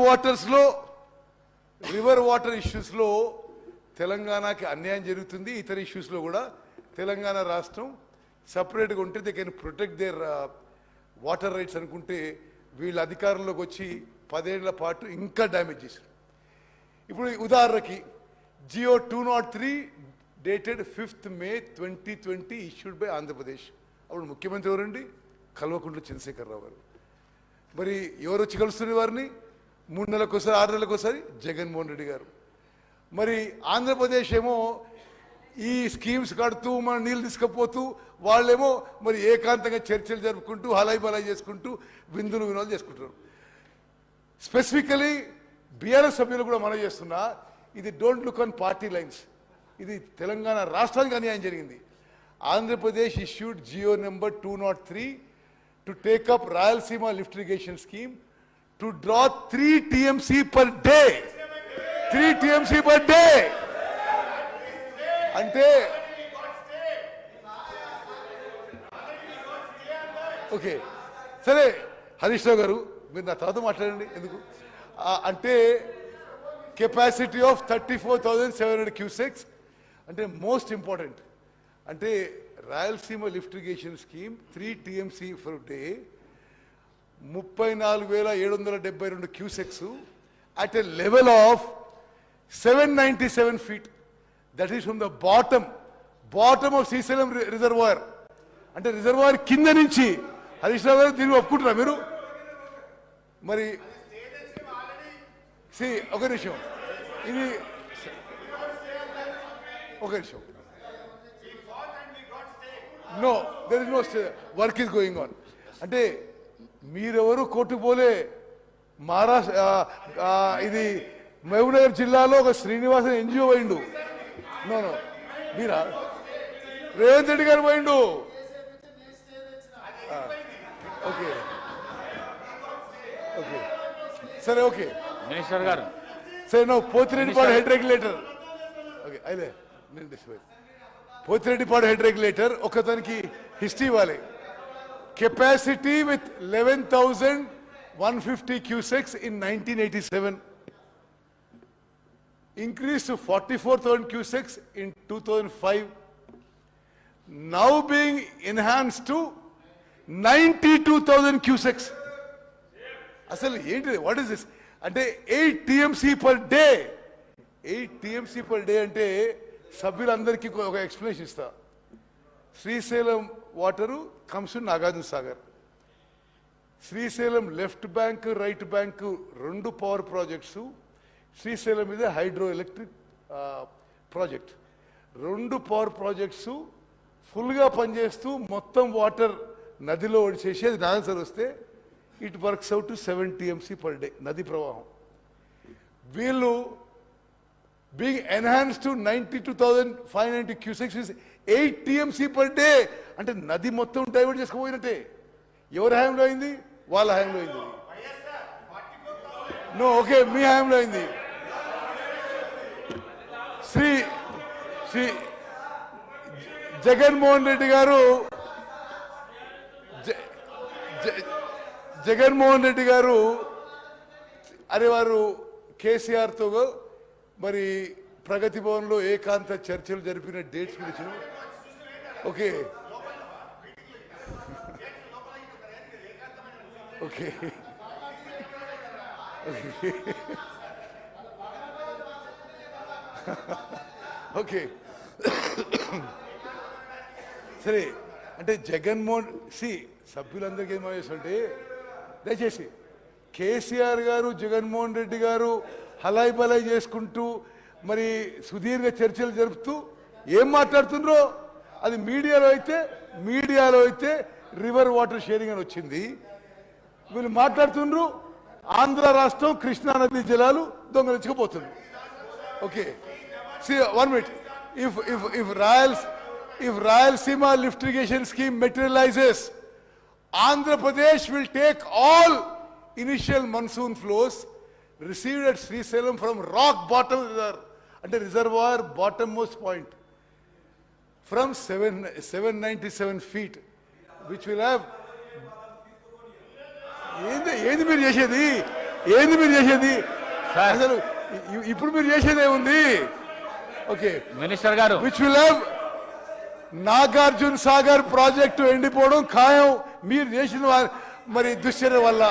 వాటర్ ఇష్యూస్లో తెలంగాణకి అన్యాయం జరుగుతుంది. ఇతర ఇష్యూస్లో కూడా తెలంగాణ రాష్ట్రం సపరేట్గా ఉంటే they can protect there water rides అనుకుంటే వీళ్ళ అధికారంలోకి వచ్చి 10 ఏళ్ల పాటు ఇంకా డ్యామేజ్ చేశారు. ఇప్పుడు ఉదాహరణకి GO 203 dated 5th May 2020 issued by Andhra Pradesh. అప్పుడు ముఖ్యమంత్రి ఎవరండి? కల్వకుంట్ల చంద్రశేఖరరావు గారు. మరి ఎవరు వచ్చి కలుస్తున్న వారిని? 3 నెలలకోసారి 6 నెలలకోసారి జగన్మోహన్ రెడ్డి గారు. మరి ఆంధ్రప్రదేశ్ ఏమో ఈ స్కీమ్స్ కడుతూ మన నీళ్ళు తీసుకుపోతూ, వాళ్ళేమో మరి ఏకాంతంగా చర్చలు జరుపుకుంటూ హలాయి బలాయి చేసుకుంటూ విందులు వినోదాలు చేసుకుంటారు. స్పెసిఫికలీ బీఆర్ఎస్ సభ్యులు కూడా మనం చేస్తున్నా, ఇది don't look on party lines, ఇది తెలంగాణ రాష్ట్రానికి అన్యాయం జరిగింది. Andhra Pradesh issued GO number 203 to take up Rayalaseema lift irrigation scheme to draw 3 TMC per day. 3 TMC per day అంటే ఓకే, సరే హరీష్ రావు గారు మీరు నా తర్వాత మాట్లాడండి. ఎందుకు అంటే కెపాసిటీ ఆఫ్ 34,700 క్యూసెక్స్ అంటే మోస్ట్ ఇంపార్టెంట్. అంటే Rayalaseema lift irrigation scheme 3 TMC for day 34,772 cusecs at a level of 797 feet. That is from the bottom of Srisalam reservoir. అంటే రిజర్వాయర్ కింద నుంచి. హరీష్ రావు గారు దీన్ని ఒప్పుకుంటారా మీరు? మరి ఒక నిమిషం, ఇది ఒక నిమిషం. No, there is no stay, work is going on. అంటే మీరెవరు కోర్టుకు పోలే. మహారాష్ట్ర ఇది మహబూబ్నగర్ జిల్లాలో ఒక శ్రీనివాసన్ NGO పోయిండు. నో మీరా? రేవంత్ రెడ్డి గారు పోయిండు. ఓకే ఓకే సరే, ఓకే మినిస్టర్ గారు, సరే. No Pothireddypadu head regulator. Okay అయితే నేను పోతిరెడ్డిపాడు హెడ్ రెగ్యులేటర్ ఒకదానికి హిస్టరీ ఇవ్వాలి. Capacity with 11,150 cusecs in 1987. increased to 44,000 cusecks in 2005, now being enhanced to 92,000 cusecks. అసలు ఏంటి? What is this? అంటే 8 TMC per day. 8 TMC per day అంటే సభ్యులందరికీ ఒక ఎక్స్ప్లెనేషన్ ఇస్తా. Srisailam water comes to Nagarjuna Sagar. Srisailam left bank right bank రెండు power projects. Srisailam మీద hydro electric project. రెండు పవర్ ప్రాజెక్ట్స్ ఫుల్గా పనిచేస్తూ మొత్తం వాటర్ నదిలో ఒడిచేసి అది ఆన్సర్ వస్తే it works out to 7 TMC per day నది ప్రవాహం. వీళ్ళు being enhance to 92,590 cusecs is 8 TMC per day. అంటే నది మొత్తం డైవర్ట్ చేసుకుపోయినట్టే. ఎవరి హయాంలో అయింది? వాళ్ళ హయాంలో అయింది. నో ఓకే, మీ హయాంలో అయింది. శ్రీ శ్రీ జగన్మోహన్ రెడ్డి గారు జగన్మోహన్ రెడ్డి గారు అరే వారు కేసీఆర్తో మరి ప్రగతి భవన్లో ఏకాంత చర్చలు జరిపిన డేట్స్ గురించి ఓకే ఓకే ఓకే సరే. అంటే జగన్మోహన్ సభ్యులందరికీ ఏం చేస్తుంటే దయచేసి కేసీఆర్ గారు జగన్మోహన్ రెడ్డి గారు హలాయి బలాయి చేసుకుంటూ మరి సుదీర్ఘ చర్చలు జరుపుతూ ఏం మాట్లాడుతుండ్రో అది మీడియాలో అయితే రివర్ వాటర్ షేరింగ్ అని వచ్చింది. వీళ్ళు మాట్లాడుతుండ్రు ఆంధ్ర రాష్ట్రం కృష్ణా నది జలాలు దొంగలించుకుపోతుంది. Okay, one minute. If Rayalaseema lift irrigation scheme materializes, Andhra Pradesh will take all initial monsoon flows received at Srisailam from rock bottom and reservoir bottommost point from 797 feet, which will have. ఏంది మీరు చేసేది? అసలు ఇప్పుడు మీరు చేసేది ఏముంది? Okay minister garu, which will have Nagarjuna Sagar project ఎండిపోవడం ఖాయం మీరు చేసిన మరి దుశ్చర్య వల్ల.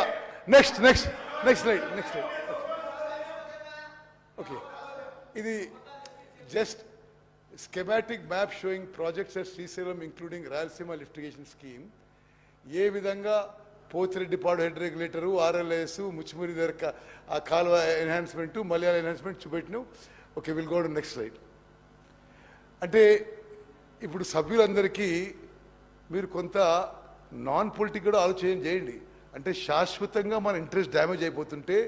Next slide. ఓకే, ఇది just schematic map showing projects at Srisailam including Rayalaseema lift irrigation scheme. ఏ విధంగా Pothireddypadu head regulator, RLS, Muchumarri దగ్గర ఆ కాలువ ఎన్హాన్స్మెంట్, మలయాళ ఎన్హాన్స్మెంట్ చూపెట్టినావు. Okay, will go to next slide. అంటే ఇప్పుడు సభ్యులందరికీ మీరు కొంత నాన్ పొలిటిక్ కూడా ఆలోచన చేయండి. అంటే శాశ్వతంగా మన ఇంట్రెస్ట్ డ్యామేజ్ అయిపోతుంటే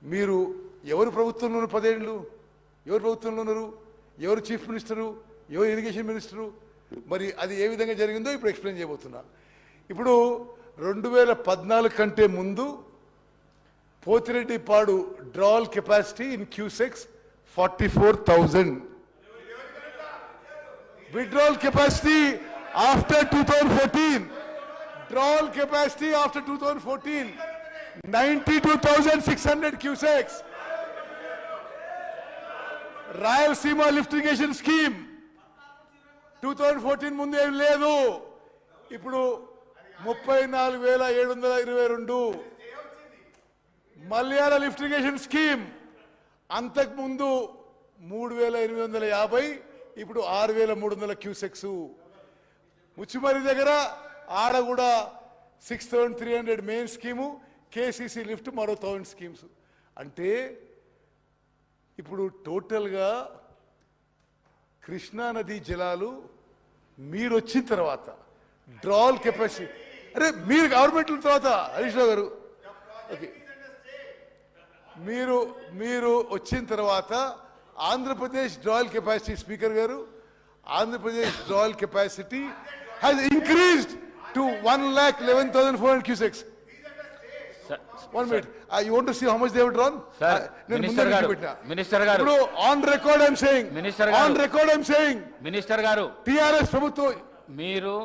మీరు ఎవరు ప్రభుత్వంలో ఉన్నారు? 10 ఏళ్ళు ఎవరు ప్రభుత్వంలో ఉన్నారు? ఎవరు చీఫ్ మినిస్టరు? ఎవరు ఇరిగేషన్ మినిస్టరు? మరి అది ఏ విధంగా జరిగిందో ఇప్పుడు ఎక్స్ప్లెయిన్ చేయబోతున్నా. ఇప్పుడు 2014 కంటే ముందు Pothireddypadu drawal capacity in cusecs 44,000. Withdrawal capacity after 2014, drawal capacity after 2014, 92,600 cusecs. Rayalaseema lift irrigation scheme 2014 ముందు ఏం లేదు. ఇప్పుడు 34,722. మలయాళ లిఫ్ట్ ఇరిగేషన్ స్కీమ్ అంతకుముందు 3,850, ఇప్పుడు 6,300 క్యూసెక్స్. ముచ్చిమరి దగ్గర ఆడ కూడా 6,300 మెయిన్ స్కీము, KCC లిఫ్ట్ మరో 1,000 స్కీమ్స్. అంటే ఇప్పుడు టోటల్గా కృష్ణా నదీ జలాలు మీరు వచ్చిన తర్వాత డ్రాల్ కెపాసిటీ, అరే మీరు గవర్నమెంట్ తర్వాత హరీష్ రావు గారు, ఓకే, మీరు వచ్చిన తర్వాత ఆంధ్రప్రదేశ్ డ్రాయల్ కెపాసిటీ, స్పీకర్ గారు, Andhra Pradesh drawal capacity has increased to 1,11,400 cusecs. One minute. You want to see how much they have drawn? Sir, Minister garu. Bro, on record I'm saying. Minister garu. On record I'm saying. Minister garu. TRS ప్రభుత్వం. మీరు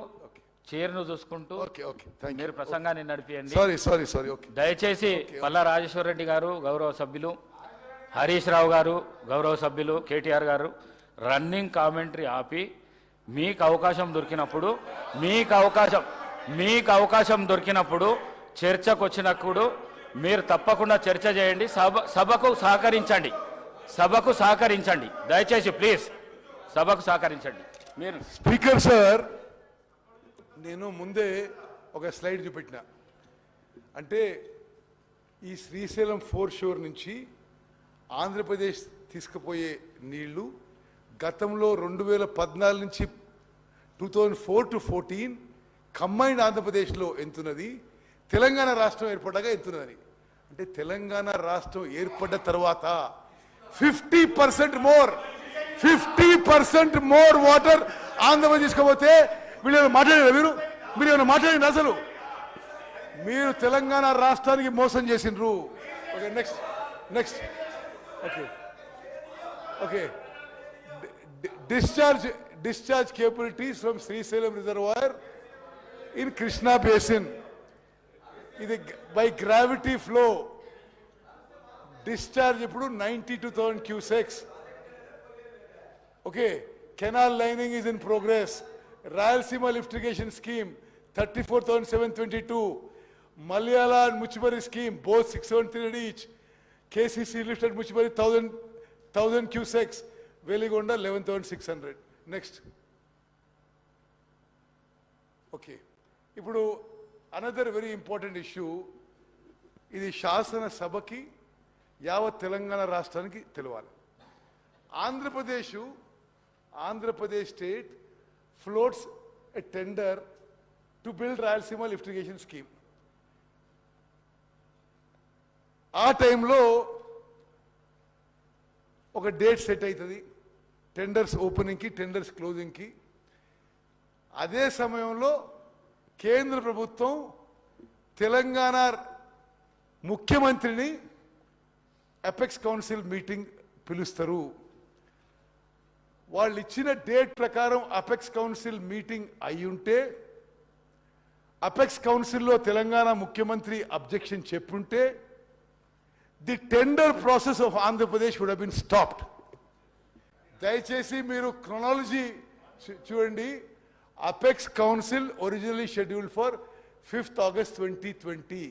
చైర్ను చూసుకుంటూ మీరు ప్రసంగాన్ని నడిపియండి. Sorry okay. దయచేసి పల్లా రాజేశ్వర రెడ్డి గారు గౌరవ సభ్యులు, హరీష్ రావు గారు గౌరవ సభ్యులు, KTR గారు రన్నింగ్ కామెంటరీ ఆపి మీకు అవకాశం దొరికినప్పుడు చర్చకు వచ్చినప్పుడు మీరు తప్పకుండా చర్చ చేయండి. సభకు సహకరించండి దయచేసి ప్లీజ్. సభకు సహకరించండి. మీరు స్పీకర్ సార్, నేను ముందే ఒక స్లైడ్ చూపెట్టిన, అంటే ఈ శ్రీశైలం ఫోర్ షోర్ నుంచి ఆంధ్రప్రదేశ్ తీసుకుపోయే నీళ్లు గతంలో 2014 నుంచి 2004 to 14 కంబైన్డ్ ఆంధ్రప్రదేశ్లో ఎంతున్నది, తెలంగాణ రాష్ట్రం ఏర్పడ్డాక ఎంతున్నదని. అంటే తెలంగాణ రాష్ట్రం ఏర్పడ్డ తర్వాత 50% మోర్ వాటర్ ఆంధ్రప్రదేశ్ తీసుకపోతే వీళ్ళు మాట్లాడారు. మీరు ఏమైనా మాట్లాడింది అసలు? మీరు తెలంగాణ రాష్ట్రానికి మోసం చేసిండ్రు. Okay, next okay discharge capabilities from Srisailam reservoir in Krishna basin. ఇది by gravity flow discharge ఇప్పుడు 92,000 cusecs. Okay, canal lining is in progress. Rayalaseema lift irrigation scheme 34,722. Malayala and Muchibari scheme both 673 each. KCC lift at Muchibari 1,000 cusecs. Veligonda 11,600. Next. Okay. ఇప్పుడు another very important issue, ఇది శాసన సభకి యావత్ తెలంగాణ రాష్ట్రానికి తెలవాలి. Andhra Pradesh state floats a tender to build Rayalaseema lift irrigation scheme. ఆ టైంలో ఒక డేట్ సెట్ అవుతుంది, టెండర్స్ ఓపెనింగ్కి, టెండర్స్ క్లోజింగ్కి. అదే సమయంలో కేంద్ర ప్రభుత్వం తెలంగాణ ముఖ్యమంత్రిని అపెక్స్ కౌన్సిల్ మీటింగ్ పిలుస్తారు. వాళ్ళు ఇచ్చిన డేట్ ప్రకారం అపెక్స్ కౌన్సిల్ మీటింగ్ అయి ఉంటే, అపెక్స్ కౌన్సిల్లో తెలంగాణ ముఖ్యమంత్రి అబ్జెక్షన్ చెప్పుంటే, the tender process of Andhra Pradesh would have been stopped. దయచేసి మీరు క్రొనాలజీ చూడండి. Apex council originally scheduled for 5th August 2020.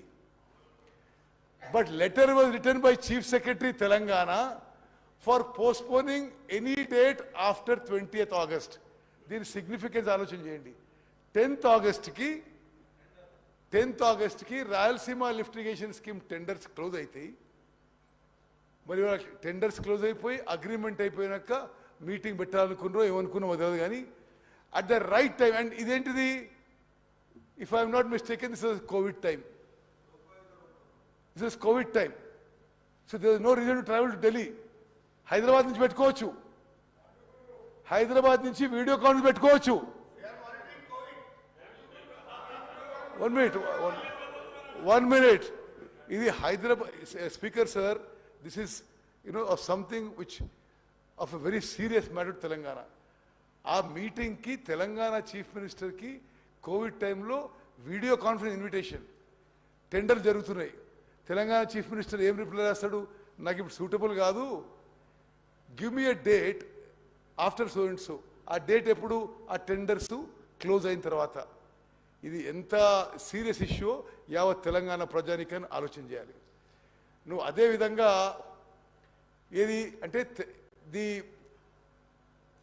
But letter was written by Chief Secretary Telangana for postponing any date after 20th August. దీని significance ఆలోచన చేయండి. 10th August కి Rayalaseema lift irrigation scheme tenders close అవుతాయి. మరి tenders close అయిపోయి agreement అయిపోయినాక meeting పెట్టాలనుకున్నారో ఏమనుకున్నామో తెలియదు, కానీ at the right time. And ఇదేంటిది, if I'm not mistaken, this is Covid time. So there is no reason to travel to Delhi. Hyderabad నుంచి పెట్టుకోవచ్చు, హైదరాబాద్ నుంచి వీడియో కాన్ఫరెన్స్ పెట్టుకోవచ్చు. 1 minute. ఇది Hyderabad. Speaker sir, this is of something which of a very serious matter to Telangana. ఆ meeting కి Telangana chief minister కి Covid టైంలో video conference invitation, tender జరుగుతున్నాయి. తెలంగాణ చీఫ్ మినిస్టర్ ఏం రిప్లై చేస్తాడు, నాకు ఇప్పుడు సూటబుల్ కాదు, give me a date after so and so. ఆ డేట్ ఎప్పుడు, ఆ టెండర్స్ క్లోజ్ అయిన తర్వాత. ఇది ఎంత సీరియస్ ఇష్యూ యావత్ తెలంగాణ ప్రజానికని ఆలోచన చేయాలి. నువ్వు అదే విధంగా ఏది అంటే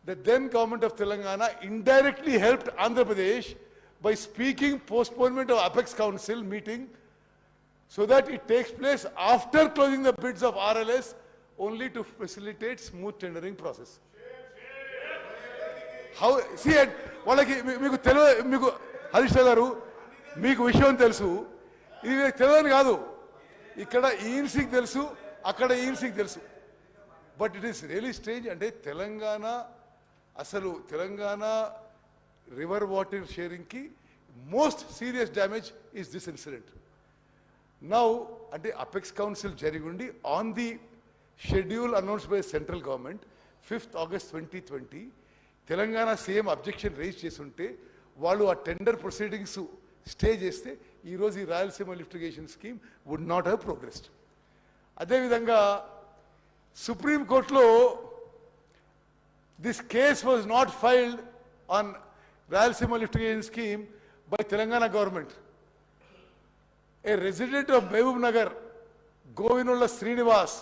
the then government of Telangana indirectly helped Andhra Pradesh by speaking postponement of Apex Council meeting so that it takes place after closing the bids of RLS, only to facilitate smooth tendering process. How see వాళ్ళకి మీకు తెలియదు, మీకు హరీష్ గారు మీకు విషయం తెలుసు, ఇది మీకు తెలియదు కాదు. ఇక్కడ ఈఎన్సీకి తెలుసు, అక్కడ ఈఎన్సీకి తెలుసు. But it is really strange. అంటే తెలంగాణ రివర్ వాటర్ షేరింగ్కి most serious damage is this incident. Now అంటే అపెక్స్ కౌన్సిల్ జరిగి ఉండి on the schedule announced by central government 5th August 2020 Telangana CM objection raise చేసి ఉంటే, వాళ్ళు ఆ టెండర్ ప్రొసీడింగ్స్ స్టే చేస్తే ఈరోజు ఈ Rayalaseema lift irrigation scheme would not have progressed. అదేవిధంగా సుప్రీంకోర్టులో this case was not filed on Rayalaseema lift irrigation scheme by Telangana government. A resident of Mahbubnagar, Govinolla Srinivas,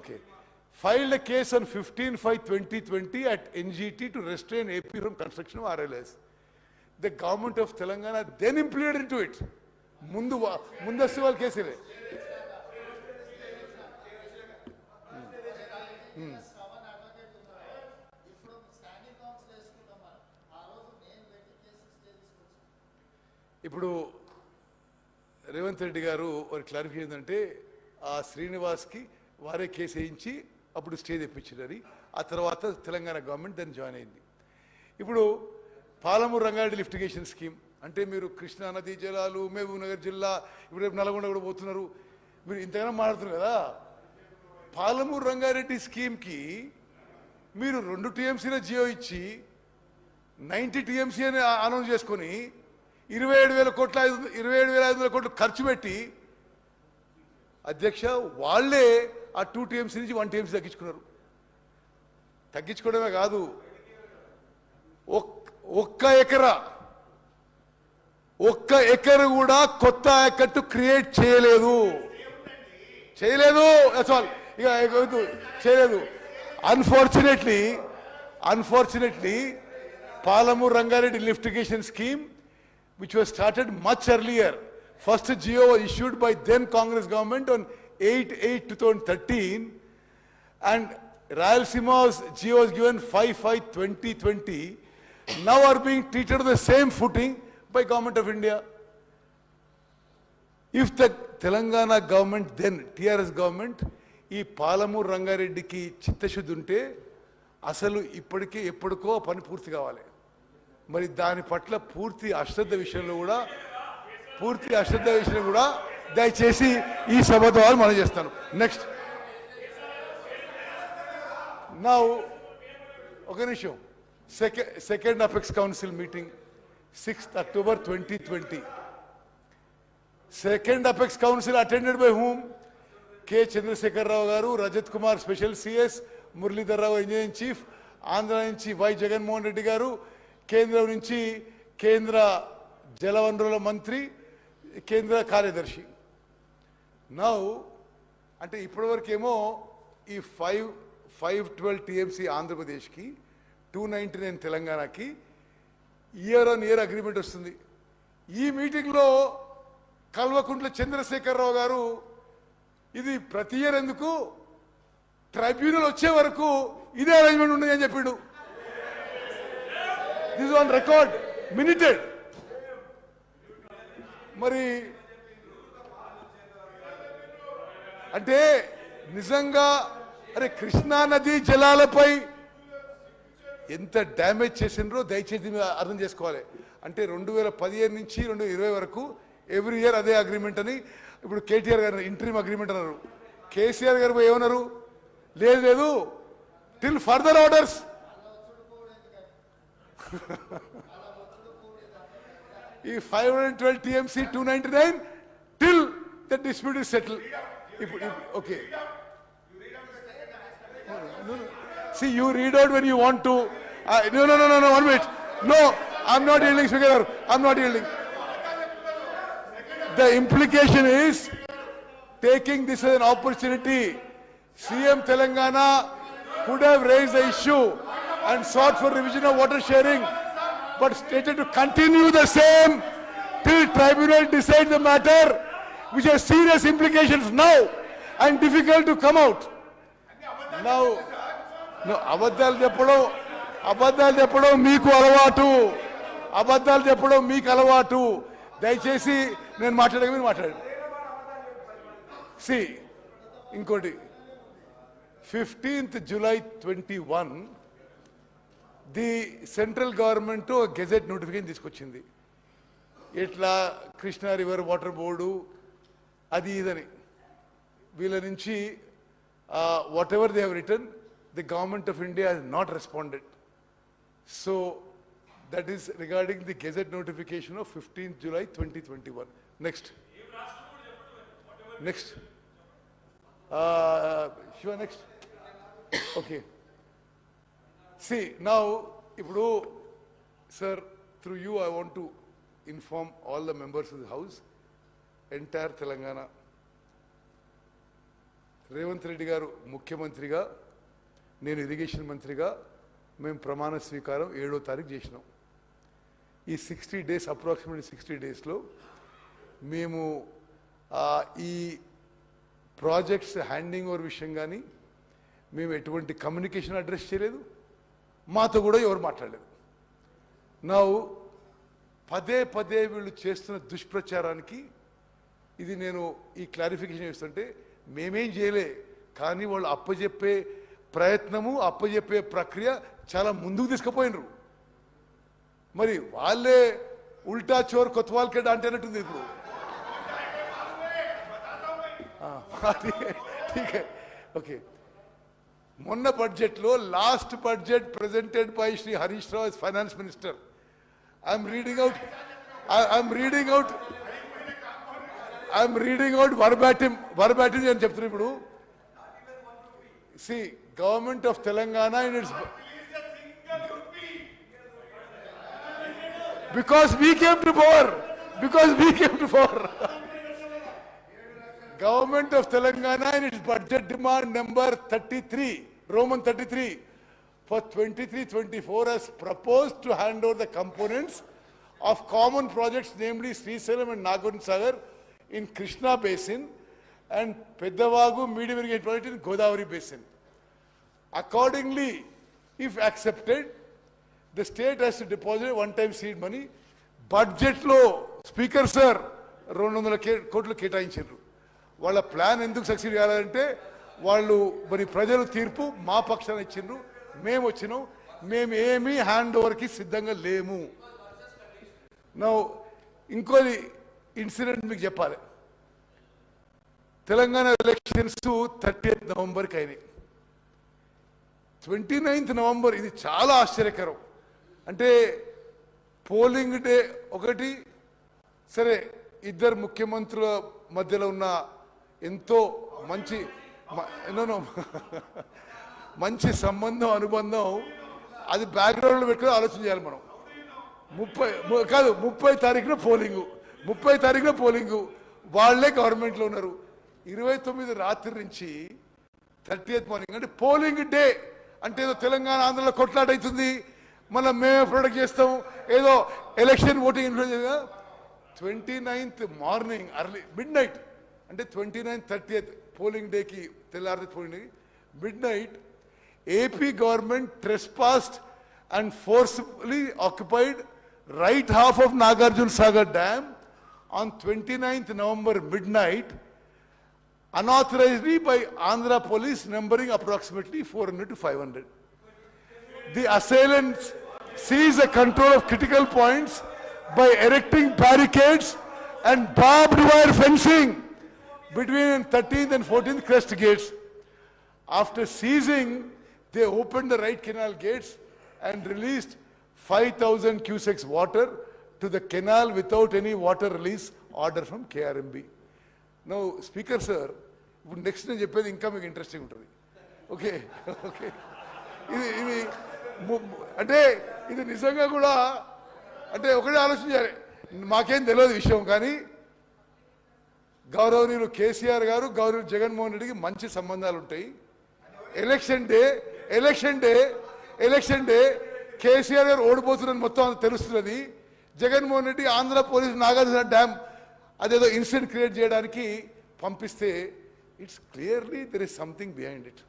Okay. Filed a case on 15/5/2020 at NGT to restrain AP from construction of RLS. The government of Telangana then implemented into it. ముందస్తు వాళ్ళ కేసులే. ఇప్పుడు రేవంత్ రెడ్డి గారు వారి clarification ఏంటంటే ఆ శ్రీనివాస్కి వారే case వేయించి అప్పుడు స్టే తెప్పించారని, ఆ తర్వాత తెలంగాణ గవర్నమెంట్ దాన్ని జాయిన్ అయింది. ఇప్పుడు పాలమూరు రంగారెడ్డి లిఫ్టిగేషన్ స్కీమ్ అంటే మీరు కృష్ణా నదీ జలాలు, మహబూబ్ నగర్ జిల్లా, ఇప్పుడు రేపు నల్గొండ కూడా పోతున్నారు, మీరు ఇంతగానో మాట్లాడుతున్నారు కదా. పాలమూరు రంగారెడ్డి స్కీమ్కి మీరు 2 TMCల జియో ఇచ్చి 90 TMC అని అనౌన్స్ చేసుకొని 27,500 కోట్లు ఖర్చు పెట్టి అధ్యక్ష వాళ్ళే ఆ 2 TMC నుంచి 1 TMC తగ్గించుకున్నారు. తగ్గించుకోవడమే కాదు, ఒక్క ఎకరు కూడా కొత్త ఆయకట్టు క్రియేట్ చేయలేదు. చేయలేదు. Unfortunately Palamuru Rangareddy lift irrigation scheme which was started much earlier. First GO was issued by then Congress government on 8/8/2013 and Rayalaseema's GO was given 5/5/2020. Now are being treated on the same footing by Government of India. If the Telangana government then, TRS government, ఈ పాలమూరు రంగారెడ్డికి చిత్తశుద్ధి ఉంటే అసలు ఇప్పటికే ఎప్పటికో పని పూర్తి కావాలి. మరి దాని పట్ల పూర్తి అశ్రద్ధ విషయంలో కూడా దయచేసి ఈ సభ ద్వారా మనం చేస్తాను. నెక్స్ట్ నౌ ఒక నిమిషం. Second apex council meeting 6th October 2020. Second Apex Council attended by whom? K. Chandrasekhar Rao garu, Rajat Kumar Special CS, Muralidhar Rao Engineering Chief, Andhra నుంచి వై జగన్మోహన్ రెడ్డి గారు, కేంద్రం నుంచి కేంద్ర జలవనరుల మంత్రి, కేంద్ర కార్యదర్శి. నౌ అంటే ఇప్పటివరకేమో ఈ 512 TMC ఆంధ్రప్రదేశ్కి, 299 తెలంగాణకి ఇయర్ ఆన్ ఇయర్ అగ్రిమెంట్ వస్తుంది. ఈ మీటింగ్లో కల్వకుంట్ల చంద్రశేఖరరావు గారు ఇది ప్రతి ఇయర్ ఎందుకు, ట్రైబ్యునల్ వచ్చే వరకు ఇదే అరేంజ్మెంట్ ఉండదు అని చెప్పిండు. This on record, minuted. మరి అంటే నిజంగా అరే కృష్ణా నదీ జలాలపై ఎంత డ్యామేజ్ చేసినరో దయచేసి అర్థం చేసుకోవాలి. అంటే 2015 నుంచి 2020 వరకు ఎవ్రీ ఇయర్ అదే అగ్రిమెంట్ అని. ఇప్పుడు కేటీఆర్ గారు ఇంటరీమ్ అగ్రిమెంట్ అన్నారు, కేసీఆర్ గారు ఏమన్నారు, లేదు టిల్ ఫర్దర్ ఆర్డర్స్. ఈ 512 TMC 299 till the dispute is settle. ఇప్పుడు okay, see you read out when you want to. No, 1 minute. No, I'm not yielding, Speaker. I'm not yielding. The implication is taking this as an opportunity. CM Telangana could have raised the issue and sought for revision of water sharing, but stated to continue the same till tribunal decide the matter, which has serious implications now and difficult to come out. Now, no, అబద్ధాలు చెప్పడం మీకు అలవాటు. దయచేసి నేను మాట్లాడక మీరు మాట్లాడండి. ఇంకోటి 15th July 2021 the central government gazette notification తీసుకొచ్చింది. ఇట్లా కృష్ణా రివర్ వాటర్ బోర్డు అది ఇదని వీళ్ళ నుంచి whatever they have written, the government of India has not responded. So that is regarding the gazette notification of 15th July 2021. Next. Shiva, next. Okay. See, now, ఇప్పుడు sir, through you I want to inform all the members of the house, entire Telangana, Revanth Reddy గారు ముఖ్యమంత్రిగా, నేను irrigation మంత్రిగా మేము ప్రమాణ స్వీకారం 7వ తారీఖు చేసినాం. ఈ 60 డేస్, అప్రాక్సిమేట్లీ 60 డేస్లో మేము ఈ ప్రాజెక్ట్స్ హ్యాండింగ్ ఓవర్ విషయం కానీ మేము ఎటువంటి కమ్యూనికేషన్ అడ్రస్ చేయలేదు, మాతో కూడా ఎవరు మాట్లాడలేదు. నా పదే పదే వీళ్ళు చేస్తున్న దుష్ప్రచారానికి ఇది నేను ఈ క్లారిఫికేషన్ చేస్తుంటే మేమేం చేయలే, కానీ వాళ్ళు అప్పజెప్పే ప్రయత్నము, అప్పజెప్పే ప్రక్రియ చాలా ముందుకు తీసుకుపోయినరు. మరి వాళ్ళే ఉల్టా చోర్ కొత్తవాల్కెడ్ అంటేనట్టుంది ఇప్పుడు. ఓకే, మొన్న బడ్జెట్లో last budget presented by Shri Harish Rao as finance minister. I'm reading out verbatim అని చెప్తున్నా ఇప్పుడు. See government of Telangana in its because we came to power. Government of Telangana in its budget demand number 33, Roman 33 for 23-24 has proposed to hand over the components of common projects, namely Srisailam and Nagarjuna Sagar in Krishna Basin and Peddavagu medium irrigation project in Godavari Basin. Accordingly, if accepted, the state has to deposit one-time seed money. Budget lo Speaker sir 200 కోట్లు కేటాయించారు. వాళ్ళ plan ఎందుకు succeed కావాలంటే వాళ్ళు మరి ప్రజలు తీర్పు మా పక్షాన ఇచ్చిండ్రు, మేము వచ్చినాం, మేము ఏమీ హ్యాండ్ ఓవర్కి సిద్ధంగా లేము. నా ఇంకోది ఇన్సిడెంట్ మీకు చెప్పాలి. తెలంగాణ ఎలక్షన్స్ 30th నవంబర్కి అయినాయి. 29th నవంబర్ ఇది చాలా ఆశ్చర్యకరం. అంటే పోలింగ్ డే ఒకటి, సరే ఇద్దరు ముఖ్యమంత్రుల మధ్యలో ఉన్న ఎంతో మంచి సంబంధం, అనుబంధం, అది బ్యాక్గ్రౌండ్లో పెట్టుకుని ఆలోచన చేయాలి మనం. 30 తారీఖున పోలింగు, వాళ్ళే గవర్నమెంట్లో ఉన్నారు. 29 రాత్రి నుంచి 30th మార్నింగ్ అంటే పోలింగ్ డే అంటే ఏదో తెలంగాణ ఆంధ్రలో కొట్లాట అవుతుంది, మళ్ళీ మేమే ప్రొడక్ట్ చేస్తాం, ఏదో election voting influence. 29th morning early midnight అంటే 29th 30th పోలింగ్ డేకి తెల్లారి polling day midnight AP government trespassed and forcefully occupied right half of Nagarjuna Sagar dam on 29th November midnight, unauthorizedly by Andhra police numbering approximately 400 to 500. The assailants seized the control of critical points by erecting barricades and barbed wire fencing between 13th and 14th crest gates. After seizing, they opened the right canal gates and released 5,000 cusecs water to the canal without any water release order from KRMB. Now, Speaker sir, next నేను చెప్పేది ఇంకా మీకు interesting ఉంటుంది. Okay, ఇది అంటే ఇది నిజంగా కూడా అంటే ఒకటే ఆలోచన చేయాలి. మాకేం తెలియదు విషయం, కానీ గౌరవనీయులు కేసీఆర్ గారు, గౌరవ జగన్మోహన్ రెడ్డికి మంచి సంబంధాలు ఉంటాయి. ఎలక్షన్ డే కేసీఆర్ గారు ఓడిపోతున్నారని మొత్తం తెలుస్తున్నది. జగన్మోహన్ రెడ్డి ఆంధ్ర పోలీసు నాగార్జున డ్యామ్ అదేదో ఇన్సిడెంట్ క్రియేట్ చేయడానికి పంపిస్తే it's clearly there is something behind it.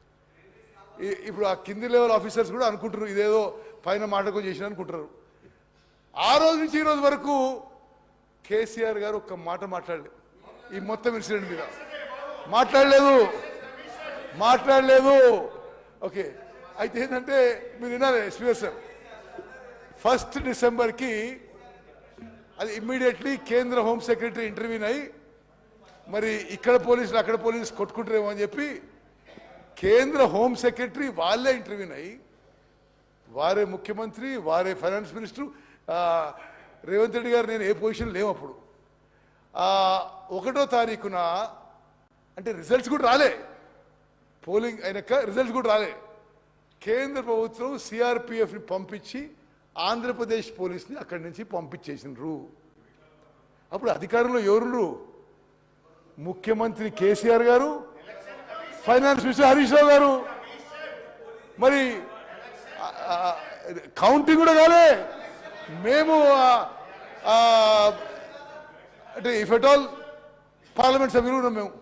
ఇప్పుడు ఆ కింది లెవెల్ ఆఫీసర్స్ కూడా అనుకుంటారు ఇదేదో పైన మాటకు చేసిన అనుకుంటారు. ఆ రోజు నుంచి ఈ రోజు వరకు కేసీఆర్ గారు ఒక్క మాట మాట్లాడలేదు ఈ మొత్తం ఇన్సిడెంట్ మీద, మాట్లాడలేదు. ఓకే, అయితే ఏంటంటే మీరు వినాలి స్పీకర్ సార్, 1st డిసెంబర్కి అది ఇమ్మీడియట్లీ కేంద్ర హోమ్ సెక్రటరీ ఇంటర్వ్యూన్ అయ్యి మరి ఇక్కడ పోలీసులు అక్కడ పోలీసులు కొట్టుకుంటారేమో అని చెప్పి కేంద్ర హోమ్ సెక్రటరీ వాళ్ళే ఇంటర్వ్యూన్ అయ్యి, వారే ముఖ్యమంత్రి, వారే ఫైనాన్స్ మినిస్టర్ రేవంత్ రెడ్డి గారు, నేను ఏ పొజిషన్ లేవు అప్పుడు. 1వ తారీఖున అంటే రిజల్ట్స్ కూడా రాలే, పోలింగ్ అయినాక రిజల్ట్స్ కూడా రాలే. కేంద్ర ప్రభుత్వం సిఆర్పిఎఫ్ని పంపించి ఆంధ్రప్రదేశ్ పోలీస్ని అక్కడి నుంచి పంపించేసినారు. అప్పుడు అధికారంలో ఎవరు? ముఖ్యమంత్రి కేసీఆర్ గారు, ఫైనాన్స్ మినిస్టర్ హరీష్ రావు గారు, మరి కౌంటింగ్ కూడా కాలే. మేము అంటే ఇఫ్ ఎట్ ఆల్ పార్లమెంట్ సభ్యులు ఉన్నాం మేము.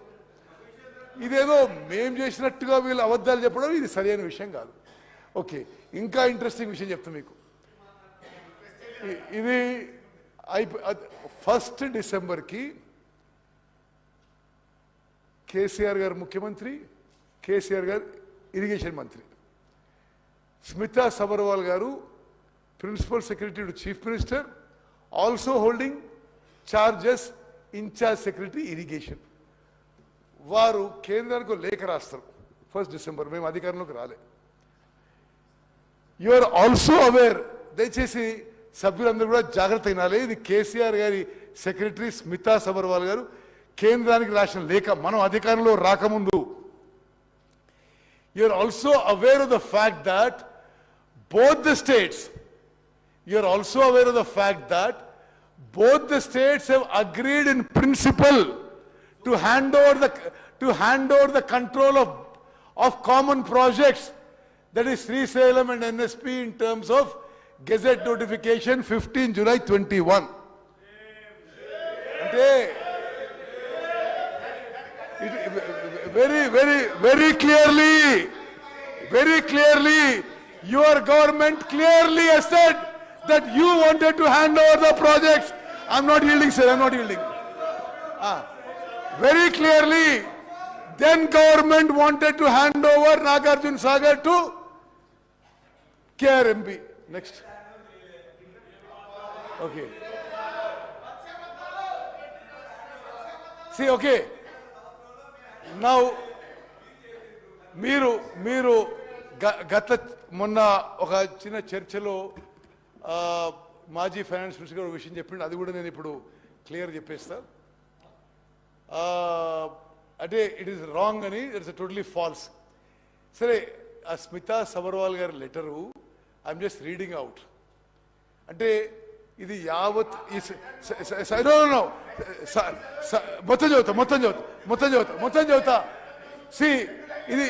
ఇదేదో మేం చేసినట్టుగా వీళ్ళు అబద్ధాలు చెప్పడం ఇది సరైన విషయం కాదు. ఓకే, ఇంకా ఇంట్రెస్టింగ్ విషయం చెప్తాను మీకు. ఇది 1 డిసెంబర్కి కేసీఆర్ గారు ముఖ్యమంత్రి, కేసీఆర్ గారు ఇరిగేషన్ మంత్రి, స్మితా సబర్వాల్ గారు principal secretary to chief minister, also holding charges in charge secretary irrigation. వారు కేంద్రానికి లేఖ రాస్తారు 1 డిసెంబర్. మేము అధికారంలోకి రాలే. యు ఆర్ ఆల్సో అవేర్, దయచేసి సభ్యులందరూ కూడా జాగ్రత్త అయినాలి. ఇది కేసీఆర్ గారి సెక్రటరీ స్మితా సబర్వాల్ గారు కేంద్రానికి రాసిన లేఖ, మనం అధికారంలో రాకముందు. You are also aware of the fact that both the states, you are also aware of the fact that both the states have agreed in principle to hand over the control of common projects, that is Srisailam and NSP, in terms of Gazette notification 15 July 21. Ante very clearly your government clearly has said that you wanted to hand over the projects. I'm not yielding, sir, I'm not yielding. Very clearly, then government wanted to hand over Nagarjuna Sagar to KRMB. Next. Okay. See, okay. Now, మీరు గత మొన్న ఒక చిన్న చర్చలో మాజీ finance minister గారు విషయం చెప్పిండు, అది కూడా నేను ఇప్పుడు క్లియర్ చెప్పేస్తా. అంటే ఇట్ ఈస్ రాంగ్ అని, ఇట్స్ టోటలీ ఫాల్స్. సరే, ఆ స్మితా సబర్వాల్ గారి letter I'm just reading out. అంటే ఇది యావత్ మొత్తం చదువుతా. సి, ఇది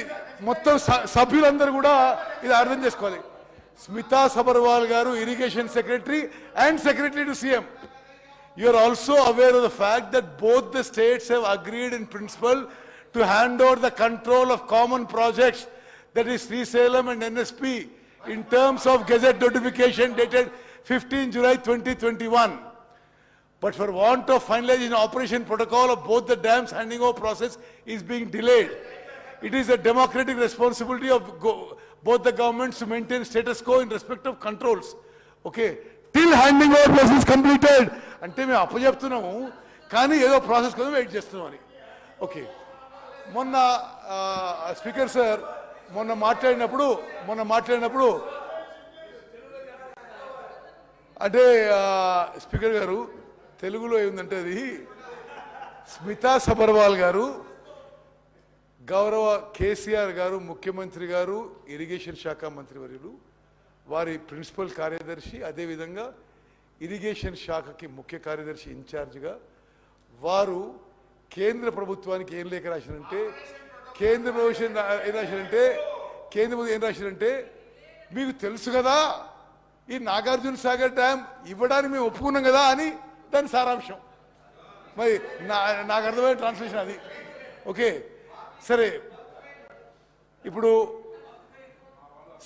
మొత్తం సభ్యులందరూ కూడా ఇది అర్థం చేసుకోవాలి. స్మితా సబర్వాల్ గారు irrigation secretary and secretary to CM. You are also aware of the fact that both the states have agreed in principle to hand over the control of common projects, that is Srisailam and NSP, in terms of Gazette notification dated 15 July 2021. But for want of finalization operation protocol of both the dams, handing over process is being delayed. It is a democratic responsibility of both the governments to maintain status quo in respect of controls. Okay, till handing over process is completed. అంటే మేము అప్పచెప్తున్నాము, కానీ ఏదో process కోసం wait చేస్తున్నాం అని. Okay, మొన్న speaker sir మొన్న మాట్లాడినప్పుడు అంటే స్పీకర్ గారు తెలుగులో ఏంటంటే, అది స్మితా సబర్వాల్ గారు గౌరవ కేసీఆర్ గారు ముఖ్యమంత్రి గారు ఇరిగేషన్ శాఖ మంత్రివర్యులు వారి ప్రిన్సిపల్ కార్యదర్శి, అదేవిధంగా ఇరిగేషన్ శాఖకి ముఖ్య కార్యదర్శి ఇన్ఛార్జిగా వారు కేంద్ర ప్రభుత్వానికి ఏం లేఖ రాశారంటే, కేంద్ర ప్రభుత్వం ఏం రాశారంటే మీకు తెలుసు కదా ఈ నాగార్జున సాగర్ డ్యామ్ ఇవ్వడానికి మేము ఒప్పుకున్నాం కదా అని దాని సారాంశం. మరి నాకు అర్థమైన ట్రాన్స్లేషన్ అది. ఓకే, సరే, ఇప్పుడు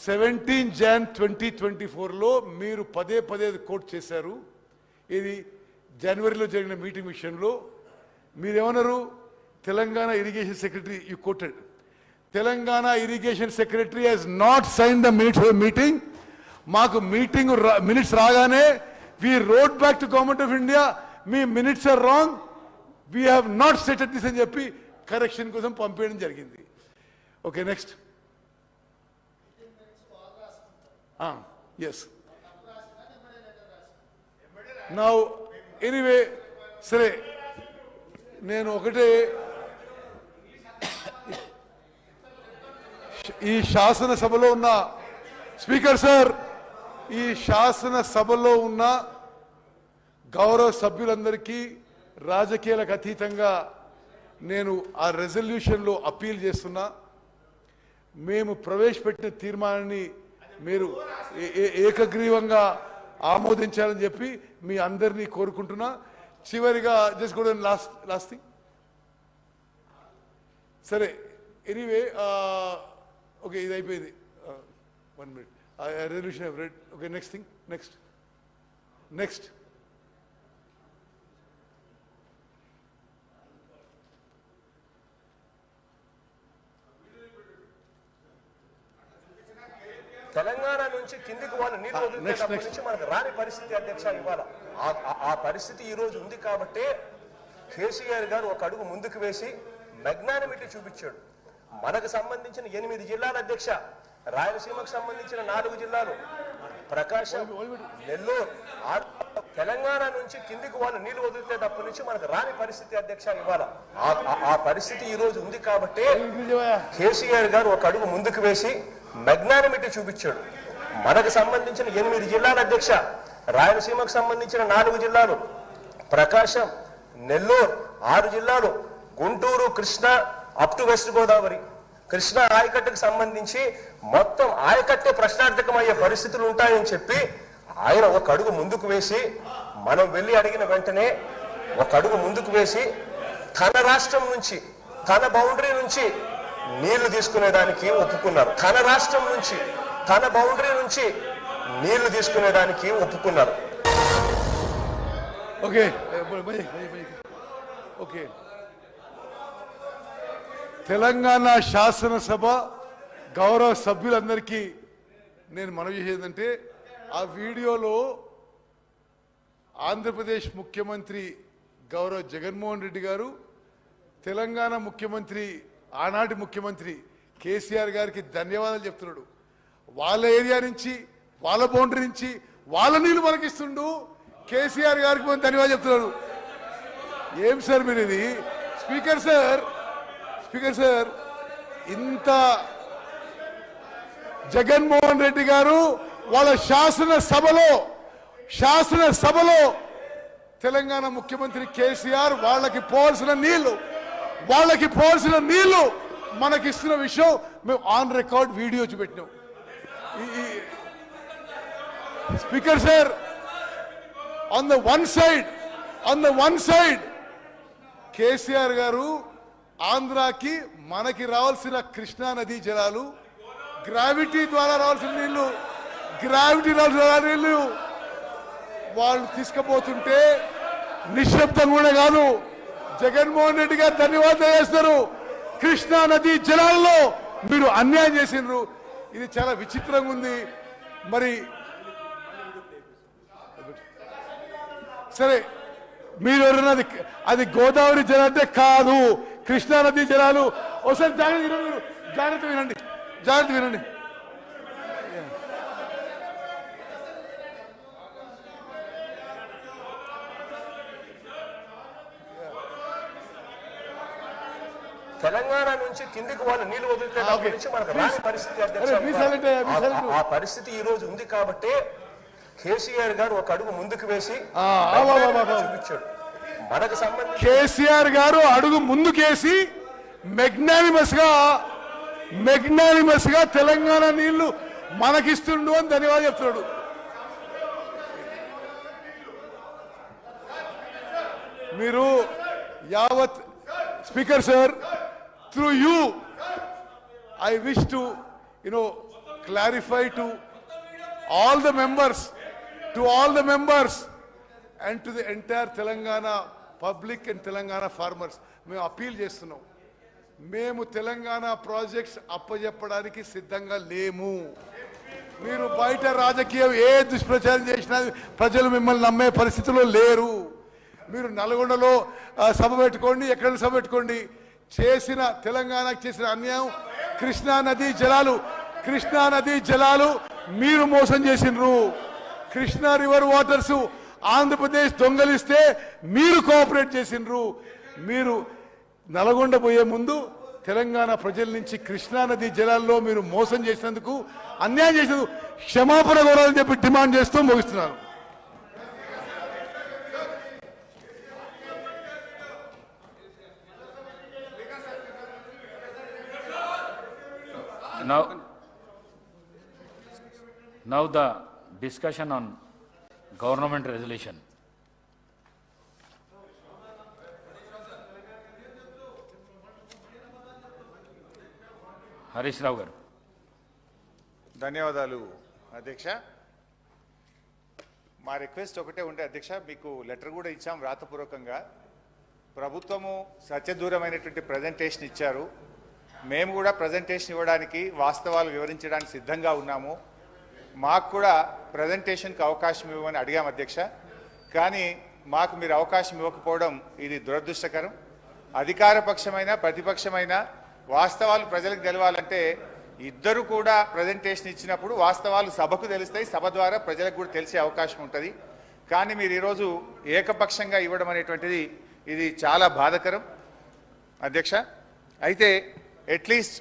17 Jan 2024లో మీరు పదే కోట్ చేశారు. ఇది జనవరిలో జరిగిన మీటింగ్ విషయంలో మీరేమన్నారు? Telangana irrigation secretary, you quoted, Telangana irrigation secretary he's not sign the minutes of meeting. మాకు మీటింగ్ మినిట్స్ రాగానే we wrote back to government of India, మీ minutes are wrong, we have not stated this అని చెప్పి correction కోసం పంపించడం జరిగింది. Okay, next. Yes, now anyway, సరే, నేను ఒకటే ఈ శాసనసభలో ఉన్న స్పీకర్ సార్, ఈ శాసనసభలో ఉన్న గౌరవ సభ్యులందరికీ రాజకీయాలకు అతీతంగా నేను ఆ రెజల్యూషన్లో అప్పీల్ చేస్తున్నా. మేము ప్రవేశపెట్టిన తీర్మానాన్ని మీరు ఏకగ్రీవంగా ఆమోదించాలని చెప్పి మీ అందరినీ కోరుకుంటున్నా. చివరిగా జస్ట్ కూడా లాస్ట్ థింగ్, సరే ఎనీవే ఓకే, ఇది అయిపోయింది. 1 minute, resolution I have read. Okay, next thing, next. Telangana నుంచి కిందికి వాళ్ళు నీళ్లు వదిలినప్పటి నుంచి మనకు రాని పరిస్థితి అధ్యక్ష ఇవాళ ఆ పరిస్థితి ఈ రోజు ఉంది కాబట్టి కేసీఆర్ గారు ఒక అడుగు ముందుకు వేసి మెగ్నానిమిటీ చూపించాడు. మనకు సంబంధించిన 8 జిల్లాల అధ్యక్ష, రాయలసీమకు సంబంధించిన 4 జిల్లాలు, ప్రకాశం, నెల్లూరు, తెలంగాణ నుంచి కిందికి వాళ్ళు నీళ్లు వదిలితేటప్పటి నుంచి మనకు రాని పరిస్థితి అధ్యక్ష ఇవాళ ఆ పరిస్థితి ఈ రోజు ఉంది కాబట్టి కేసీఆర్ గారు ఒక అడుగు ముందుకు వేసి మెగ్నానిమిటీ చూపించాడు. మనకు సంబంధించిన 8 జిల్లాల అధ్యక్ష, రాయలసీమకు సంబంధించిన 4 జిల్లాలు, ప్రకాశం, నెల్లూరు 6 జిల్లాలు, Guntur, Krishna up to West Godavari, Krishna ఆయకట్టుకు సంబంధించి మొత్తం ఆయకట్టే ప్రశ్నార్థకమయ్యే పరిస్థితులు ఉంటాయని చెప్పి ఆయన ఒక అడుగు ముందుకు వేసి, మనం వెళ్ళి అడిగిన వెంటనే ఒక అడుగు ముందుకు వేసి తన రాష్ట్రం నుంచి, తన బౌండరీ నుంచి నీళ్లు తీసుకునేదానికి ఒప్పుకున్నారు. తన రాష్ట్రం నుంచి, తన బౌండరీ నుంచి నీళ్లు తీసుకునేదానికి ఒప్పుకున్నారు. ఓకే ఓకే, తెలంగాణ శాసనసభ గౌరవ సభ్యులందరికీ నేను మనవి చేసేదంటే, ఆ వీడియోలో ఆంధ్రప్రదేశ్ ముఖ్యమంత్రి గౌరవ జగన్మోహన్ రెడ్డి గారు తెలంగాణ ముఖ్యమంత్రి, ఆనాటి ముఖ్యమంత్రి కేసీఆర్ గారికి ధన్యవాదాలు చెప్తున్నాడు. వాళ్ళ ఏరియా నుంచి, వాళ్ళ బౌండరీ నుంచి వాళ్ళ నీళ్లు మనకిస్తుండు, కేసీఆర్ గారికి మనం ధన్యవాదాలు చెప్తున్నాడు. ఏం సార్ మీరు ఇది? స్పీకర్ సార్, ఇంత జగన్మోహన్ రెడ్డి గారు వాళ్ళ శాసనసభలో తెలంగాణ ముఖ్యమంత్రి కేసీఆర్ వాళ్ళకి పోవాల్సిన నీళ్లు మనకిస్తున్న విషయం మేము ఆన్ రికార్డ్ వీడియో చూపెట్టినాం. Speaker sir, on the one side KCR garu ఆంధ్రాకి మనకి రావాల్సిన కృష్ణా నదీ జలాలు, గ్రావిటీ ద్వారా రావాల్సిన నీళ్లు వాళ్ళు తీసుకుపోతుంటే నిశ్శబ్దం కూడా కాదు, జగన్మోహన్ రెడ్డి గారు ధన్యవాదాలు చేస్తారు. కృష్ణా నదీ జలాల్లో మీరు అన్యాయం చేసినారు. ఇది చాలా విచిత్రంగా ఉంది. మరి సరే, మీరు ఎవరన్నా అది గోదావరి జలం అంటే కాదు, కృష్ణా నదీ జలాలు. ఒకసారి జాగ్రత్త వినండి. తెలంగాణ నుంచి కిందికి వాళ్ళు నీళ్లు వదిలితేటప్పటి నుంచి మనకు రాని పరిస్థితి అధ్యక్ష ఆ పరిస్థితి ఈ రోజు ఉంది కాబట్టి కేసీఆర్ గారు ఒక అడుగు ముందుకు వేసి చూపించాడు. మనకు సంబంధించి కేసీఆర్ గారు అడుగు ముందుకేసి మెగ్నానిమస్ గా తెలంగాణ నీళ్లు మనకిస్తుండు అని ధన్యవాదాలు చెప్తున్నాడు. మీరు యావత్ speaker sir, through you I wish to clarify to all the members and to the entire Telangana public and Telangana farmers, మేము అపీల్ చేస్తున్నాం. మేము తెలంగాణ ప్రాజెక్ట్స్ అప్పజెప్పడానికి సిద్ధంగా లేము. మీరు బయట రాజకీయం ఏ దుష్ప్రచారం చేసినా ప్రజలు మిమ్మల్ని నమ్మే పరిస్థితిలో లేరు. మీరు నల్గొండలో సభ పెట్టుకోండి, ఎక్కడ సభ పెట్టుకోండి, తెలంగాణకు చేసిన అన్యాయం కృష్ణా నదీ జలాలు మీరు మోసం చేసినారు. కృష్ణా రివర్ వాటర్స్ ఆంధ్రప్రదేశ్ దొంగలిస్తే మీరు కోఆపరేట్ చేసినారు. మీరు నల్గొండ పోయే ముందు తెలంగాణ ప్రజల నుంచి కృష్ణా నదీ జలాల్లో మీరు మోసం చేసినందుకు, అన్యాయం చేసినందుకు క్షమాపణ కోరాలని చెప్పి డిమాండ్ చేస్తూ ముగిస్తున్నాను. Now the discussion on government resolution. Harish Rao గారు. ధన్యవాదాలు అధ్యక్ష. మా రిక్వెస్ట్ ఒకటే ఉండే అధ్యక్ష, మీకు లెటర్ కూడా ఇచ్చాం రాతపూర్వకంగా. ప్రభుత్వము సత్యదూరమైనటువంటి ప్రజెంటేషన్ ఇచ్చారు. మేము కూడా ప్రజెంటేషన్ ఇవ్వడానికి, వాస్తవాలు వివరించడానికి సిద్ధంగా ఉన్నాము. మాకు కూడా ప్రజెంటేషన్కి అవకాశం ఇవ్వమని అడిగాం అధ్యక్ష. కానీ మాకు మీరు అవకాశం ఇవ్వకపోవడం ఇది దురదృష్టకరం. అధికార పక్షమైన ప్రతిపక్షమైన వాస్తవాలు ప్రజలకు తెలవాలంటే ఇద్దరు కూడా ప్రజెంటేషన్ ఇచ్చినప్పుడు వాస్తవాలు సభకు తెలుస్తాయి, సభ ద్వారా ప్రజలకు కూడా తెలిసే అవకాశం ఉంటుంది. కానీ మీరు ఈరోజు ఏకపక్షంగా ఇవ్వడం అనేటువంటిది ఇది చాలా బాధాకరం అధ్యక్ష. అయితే అట్లీస్ట్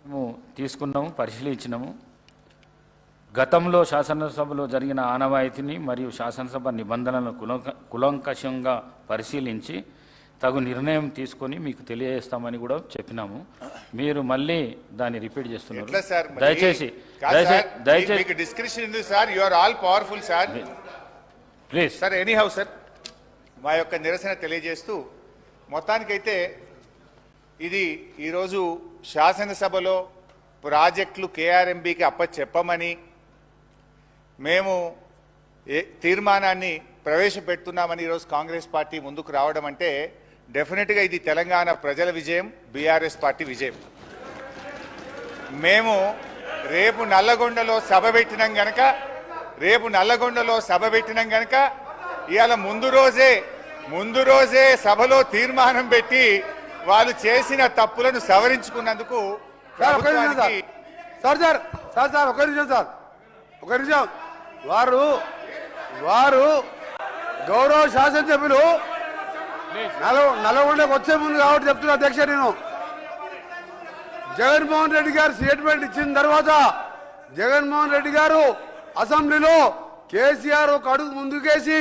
మేము తీసుకున్నాము, పరిశీలించినాము. గతంలో శాసనసభలో జరిగిన ఆనవాయితీని మరియు శాసనసభ నిబంధనలను కులంకషంగా పరిశీలించి తగు నిర్ణయం తీసుకొని మీకు తెలియజేస్తామని కూడా చెప్పినాము. మీరు మళ్ళీ దాన్ని రిపీట్ చేస్తున్నారు. దయచేసి డిస్క్రిప్షన్ ఉంది sir. You are all powerful sir. Please sir, anyhow sir, మా యొక్క నిరసన తెలియజేస్తూ మొత్తానికైతే ఇది ఈరోజు శాసనసభలో ప్రాజెక్టులు కేఆర్ఎంబీకి అప్పచెప్పమని మేము తీర్మానాన్ని ప్రవేశపెడుతున్నామని ఈరోజు కాంగ్రెస్ పార్టీ ముందుకు రావడం అంటే డెఫినెట్గా ఇది తెలంగాణ ప్రజల విజయం, బీఆర్ఎస్ పార్టీ విజయం. మేము రేపు నల్లగొండలో సభ పెట్టినాం గనక ఇవాళ ముందు రోజే సభలో తీర్మానం పెట్టి వాళ్ళు చేసిన తప్పులను సవరించుకున్నందుకు ఒక నిమిషం వారు గౌరవ శాసనసభ్యులు నల్గొండకు వచ్చే ముందు కాబట్టి చెప్తున్నా అధ్యక్ష, నేను జగన్మోహన్ రెడ్డి గారు స్టేట్మెంట్ ఇచ్చిన తర్వాత జగన్మోహన్ రెడ్డి గారు అసెంబ్లీలో కేసీఆర్ ఒక అడుగు ముందుకేసి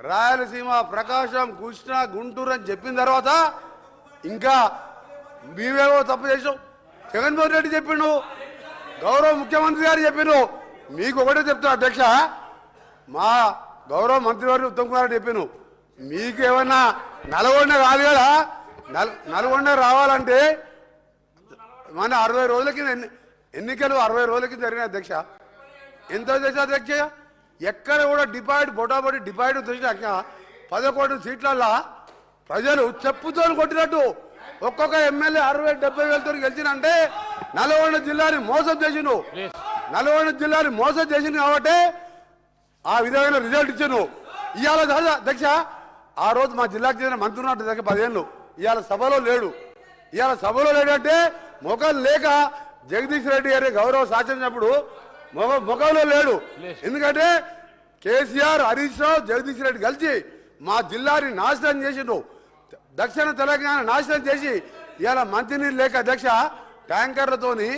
రాయలసీమ, ప్రకాశం, కృష్ణా, గుంటూరు అని చెప్పిన తర్వాత ఇంకా మేమేమో తప్పు చేసాం. జగన్మోహన్ రెడ్డి చెప్పిండు, గౌరవ ముఖ్యమంత్రి గారు చెప్పిండు. మీకు ఒకటే చెప్తున్నా అధ్యక్ష, మా గౌరవ మంత్రివర్గ ఉత్తమ్ కుమార్ రెడ్డి చెప్పాను, మీకు ఏమన్నా నల్గొండ కాదు కదా, నల్గొండ రావాలంటే మన 60 రోజుల కింద ఎన్నికలు 60 రోజుల కింద జరిగిన అధ్యక్ష. ఎంత అధ్యక్ష, ఎక్కడ కూడా బొటాబొటి డిపాజిట్ తెచ్చినాక 11 సీట్లల్లా ప్రజలు చెప్పుతో కొట్టినట్టు ఒక్కొక్క ఎమ్మెల్యే 60-70 వేలతో గెలిచినంటే నల్గొండ జిల్లాని మోసం చేసిండు. కాబట్టి ఆ విధమైన రిజల్ట్ ఇచ్చాను. ఇవాళ అధ్యక్ష, ఆ రోజు మా జిల్లాకు చెందిన మంత్రి ఉన్నట్టు దగ్గర 10 ఏళ్ళు ఇవాళ సభలో లేడంటే మొఖం లేక జగదీష్ రెడ్డి గారి గౌరవ శాసనప్పుడు మొఖంలో లేడు. ఎందుకంటే కేసీఆర్, హరీష్ రావు, జగదీష్ రెడ్డి కలిసి మా జిల్లాని నాశనం చేసిండు. దక్షిణ తెలంగాణ నాశనం చేసి ఇవాళ మంచినీళ్ళు లేక అధ్యక్ష ట్యాంకర్లతోని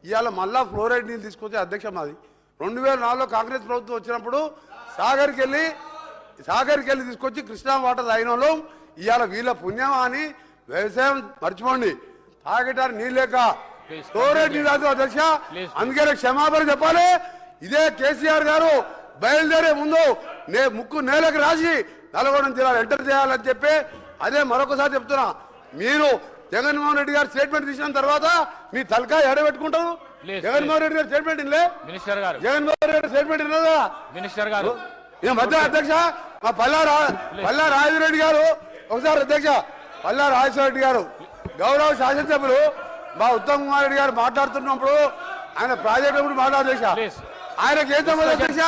ఇవాళ మళ్ళా ఫ్లోరైడ్ నీళ్ళు తీసుకొచ్చే అధ్యక్ష మాది 2004లో కాంగ్రెస్ ప్రభుత్వం వచ్చినప్పుడు సాగర్కి వెళ్ళి తీసుకొచ్చి కృష్ణా వాటర్ తాగిన వాళ్ళం. ఇవాళ వీళ్ళ పుణ్యమా అని వ్యవసాయం మర్చిపోండి, తాగటానికి నీళ్ళు లేక ఫ్లోరైడ్ నీళ్ళు తాగుతాం అధ్యక్ష. అందుకనే క్షమాపణ చెప్పాలి. ఇదే కేసీఆర్ గారు బయలుదేరే ముందు ముక్కు నేలకు రాసి నల్గొండ జిల్లాలో ఎంటర్ చేయాలని చెప్పి అదే మరొకసారి చెప్తున్నా. మీరు జగన్మోహన్ రెడ్డి గారు స్టేట్మెంట్ తీసిన తర్వాత మీ తలకాయ ఎడబెట్టుకుంటారు. జగన్మోహన్ రెడ్డి గారు స్టేట్మెంట్ ఇల్లే, జగన్మోహన్ రెడ్డి స్టేట్మెంట్ ఇన్నదా మినిస్టర్ గారు మధ్య అధ్యక్ష మా పల్లా రాజరెడ్డి గారు ఒకసారి అధ్యక్ష పల్లా రాజశేఖరరెడ్డి గారు గౌరవ శాసనసభ్యులు మా ఉత్తమ్ కుమార్ రెడ్డి గారు మాట్లాడుతున్నప్పుడు ఆయన ప్రాజెక్టు గురించి మాట్లాడేక్ష ఆయనకి ఏం సంబంధం అధ్యక్ష?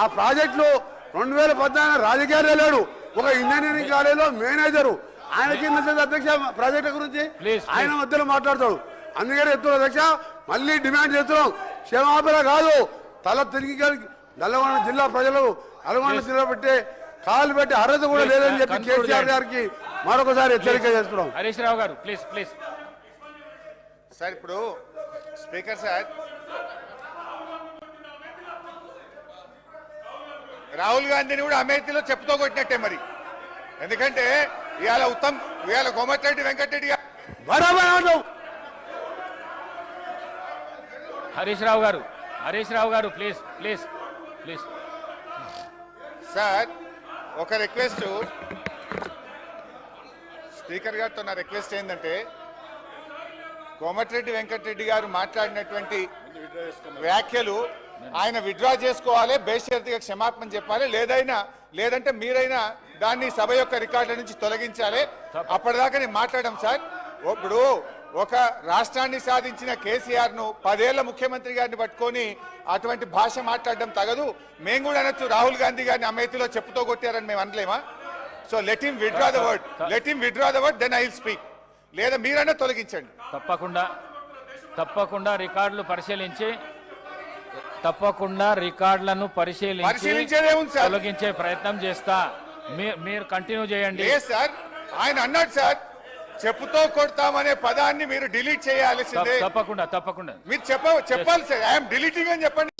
ఆ ప్రాజెక్టులో 2014 రాజకీయాలు లేడు, ఒక ఇంజనీరింగ్ కాలేజీలో మేనేజరు ఆయనకి అధ్యక్ష ప్రాజెక్టు గురించి ఆయన మధ్యలో మాట్లాడతాడు. అందుకని చెప్తున్నాం అధ్యక్ష, మళ్ళీ డిమాండ్ చేస్తున్నాం, క్షమాపణ కాదు, తల తిరిగి నల్గొండ జిల్లా ప్రజలు నల్గొండ జిల్లా పెట్టే కాలు పెట్టి అర్హత కూడా లేదని చెప్పి కేసీఆర్ గారికి మరొకసారి హెచ్చరిక చేస్తున్నాం. హరీష్ రావు గారు ప్లీజ్. సార్, ఇప్పుడు స్పీకర్ సార్, రాహుల్ గాంధీని కూడా అమేథీలో చెప్పుతో కొట్టినట్టే మరి. ఎందుకంటే ఇవాళ కోమటిరెడ్డి వెంకటరెడ్డి గారు బరాబర్ ఆడదాం. హరీష్ రావు గారు ప్లీజ్ ప్లీజ్ ప్లీజ్. సార్ ఒక రిక్వెస్ట్, స్పీకర్ గారితో నా రిక్వెస్ట్ ఏంటంటే కోమటిరెడ్డి వెంకటరెడ్డి గారు మాట్లాడినటువంటి వ్యాఖ్యలు ఆయన విత్డ్రా చేసుకోవాలి, బేషరతుగా క్షమాపణ చెప్పాలి, లేదంటే మీరైనా దాన్ని సభ యొక్క రికార్డుల నుంచి తొలగించాలి. అప్పటిదాకా నేను మాట్లాడడం సార్. ఇప్పుడు ఒక రాష్ట్రాన్ని సాధించిన కేసీఆర్ ను 10 ఏళ్ల ముఖ్యమంత్రి గారిని పట్టుకొని అటువంటి భాష మాట్లాడడం తగదు. మేము కూడా అనొచ్చు, రాహుల్ గాంధీ గారిని అమేథీలో చెప్పుతో కొట్టారని మేము అనలేమా? So let him withdraw the word, then I will speak. లేదా మీరైనా తొలగించండి. తప్పకుండా రికార్డులను పరిశీలించేదేముంది సార్? తొలగించే ప్రయత్నం చేస్తా. మీరు కంటిన్యూ చేయండి. లేదు సార్, ఆయన అన్నాడు సార్, చెప్పుతో కొడతామనే పదాన్ని మీరు డిలీట్ చేయాల్సిందే. తప్పకుండా మీరు చెప్పాలి సార్, ఐఎమ్ డిలీటింగ్ అని చెప్పండి.